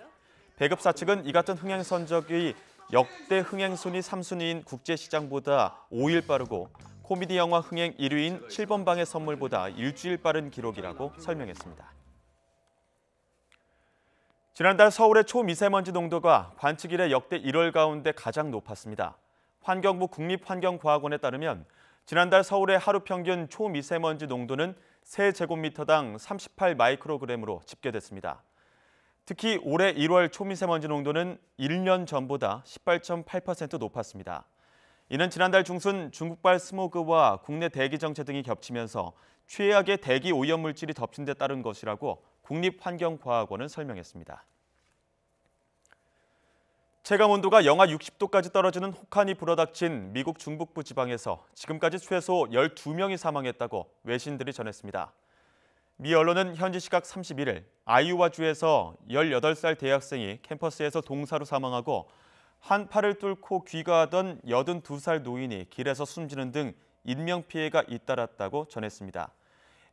배급사 측은 이 같은 흥행 선적이 역대 흥행 순위 3순위인 국제시장보다 5일 빠르고 코미디 영화 흥행 1위인 7번 방의 선물보다 일주일 빠른 기록이라고 설명했습니다. 지난달 서울의 초미세먼지 농도가 관측 이래 역대 1월 가운데 가장 높았습니다. 환경부 국립환경과학원에 따르면 지난달 서울의 하루 평균 초미세먼지 농도는 세제곱미터당 38 마이크로그램으로 집계됐습니다. 특히 올해 1월 초미세먼지 농도는 1년 전보다 18.8% 높았습니다. 이는 지난달 중순 중국발 스모그와 국내 대기 정체 등이 겹치면서 최악의 대기 오염물질이 덮친 데 따른 것이라고 국립환경과학원은 설명했습니다. 체감온도가 영하 60도까지 떨어지는 혹한이 불어닥친 미국 중북부 지방에서 지금까지 최소 12명이 사망했다고 외신들이 전했습니다. 미 언론은 현지 시각 31일 아이오와주에서 18살 대학생이 캠퍼스에서 동사로 사망하고 한 팔을 뚫고 귀가하던 82살 노인이 길에서 숨지는 등 인명피해가 잇따랐다고 전했습니다.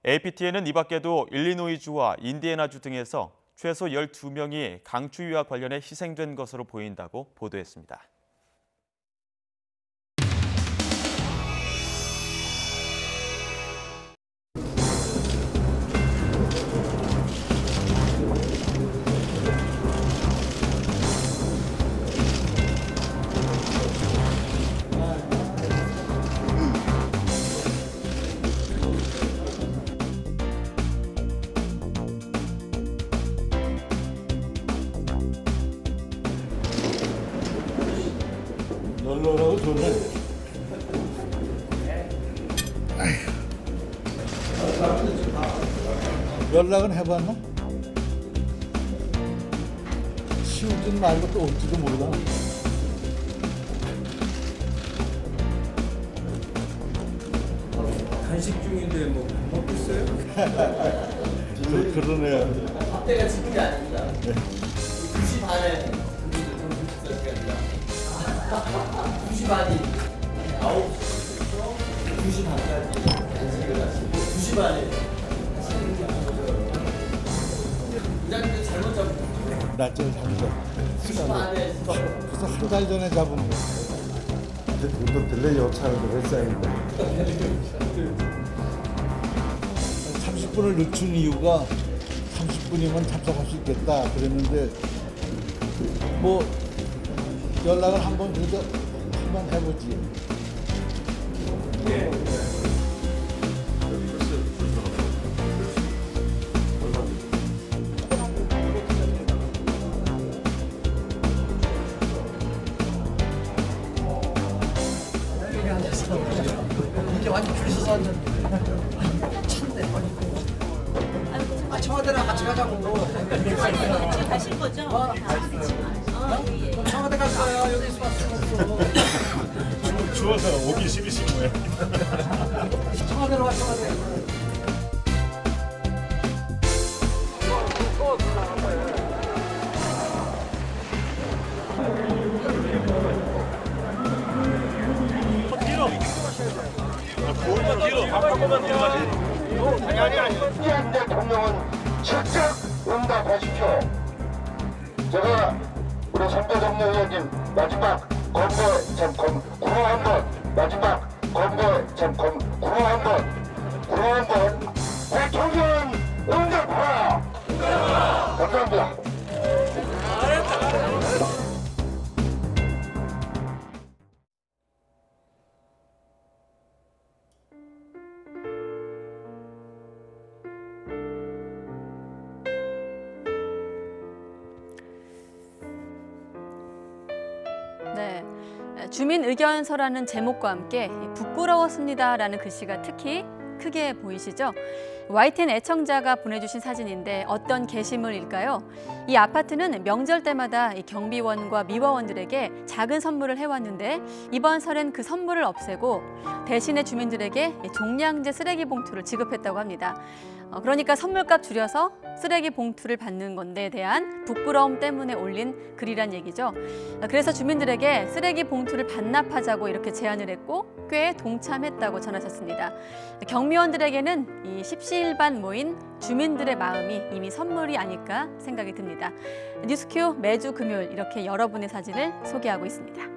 APTN은 이 밖에도 일리노이주와 인디애나주 등에서 최소 12명이 강추위와 관련해 희생된 것으로 보인다고 보도했습니다. 널널하고 좋네. 연락은 해봤나? 치우진 말고 또 올지도 몰라. 간식 중인데 뭐 먹고 있어요? 그러네요. 밥때가 지는 게 아닙니다. 2시 반에 2시 반이 9시, 2시 반까지 간식을 하시고 2시 반에 하시는 게 아니고요. 이장님도 잘못 잡은 낮잠 잠자. 2시 반에 벌써 한 달 전에 잡은 거. 그것도 딜레이 요차를 했어야겠다. 30분을 늦춘 이유가 30분이면 참석할 수 있겠다 그랬는데 뭐 연락을 한번 그래도 한번 해보지. 이제 완전 줄 서서 왔는데 찬데. 아 청와대랑 같이 가자고. 지금 가실 거죠? 청와대 갈 거야. 여기 있을 수 없어. 추워서 오기 싫으신 거예요. 청와대로 와 청와대. 이한 대통령은 즉각 응답하십시오. 제가 우리 선대정리 의원님 마지막 건배 잠깐 구호 한번 마지막 건배 잠깐 구호 한번 대통령은 응답하라. 감사합니다. 주민 의견서라는 제목과 함께 부끄러웠습니다라는 글씨가 특히 크게 보이시죠? YTN 애청자가 보내주신 사진인데 어떤 게시물일까요? 이 아파트는 명절 때마다 경비원과 미화원들에게 작은 선물을 해왔는데 이번 설엔 그 선물을 없애고 대신에 주민들에게 종량제 쓰레기 봉투를 지급했다고 합니다. 그러니까 선물값 줄여서 쓰레기 봉투를 받는 건데에 대한 부끄러움 때문에 올린 글이란 얘기죠. 그래서 주민들에게 쓰레기 봉투를 반납하자고 이렇게 제안을 했고 꽤 동참했다고 전하셨습니다. 경미원들에게는 이 십시일반 모인 주민들의 마음이 이미 선물이 아닐까 생각이 듭니다. 뉴스큐 매주 금요일 이렇게 여러분의 사진을 소개하고 있습니다.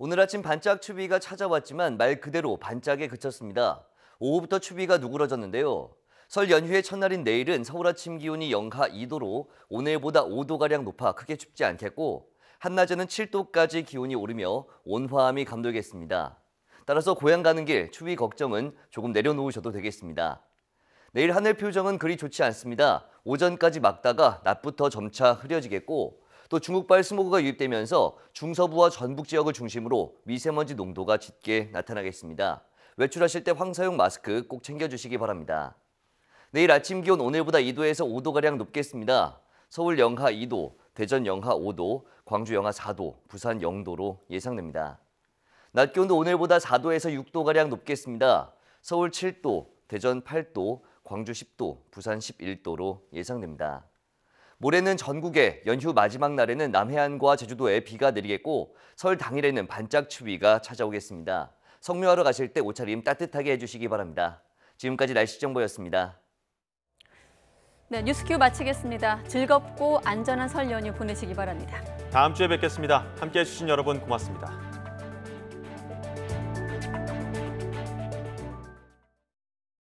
오늘 아침 반짝 추위가 찾아왔지만 말 그대로 반짝에 그쳤습니다. 오후부터 추위가 누그러졌는데요. 설 연휴의 첫날인 내일은 서울 아침 기온이 영하 2도로 오늘보다 5도가량 높아 크게 춥지 않겠고 한낮에는 7도까지 기온이 오르며 온화함이 감돌겠습니다. 따라서 고향 가는 길 추위 걱정은 조금 내려놓으셔도 되겠습니다. 내일 하늘 표정은 그리 좋지 않습니다. 오전까지 맑다가 낮부터 점차 흐려지겠고 또 중국발 스모그가 유입되면서 중서부와 전북 지역을 중심으로 미세먼지 농도가 짙게 나타나겠습니다. 외출하실 때 황사용 마스크 꼭 챙겨주시기 바랍니다. 내일 아침 기온 오늘보다 2도에서 5도가량 높겠습니다. 서울 영하 2도, 대전 영하 5도, 광주 영하 4도, 부산 0도로 예상됩니다. 낮 기온도 오늘보다 4도에서 6도가량 높겠습니다. 서울 7도, 대전 8도, 광주 10도, 부산 11도로 예상됩니다. 모레는 전국에 연휴 마지막 날에는 남해안과 제주도에 비가 내리겠고 설 당일에는 반짝 추위가 찾아오겠습니다. 성묘하러 가실 때 옷차림 따뜻하게 해주시기 바랍니다. 지금까지 날씨 정보였습니다. 네, 뉴스큐 마치겠습니다. 즐겁고 안전한 설 연휴 보내시기 바랍니다. 다음 주에 뵙겠습니다. 함께해 주신 여러분 고맙습니다.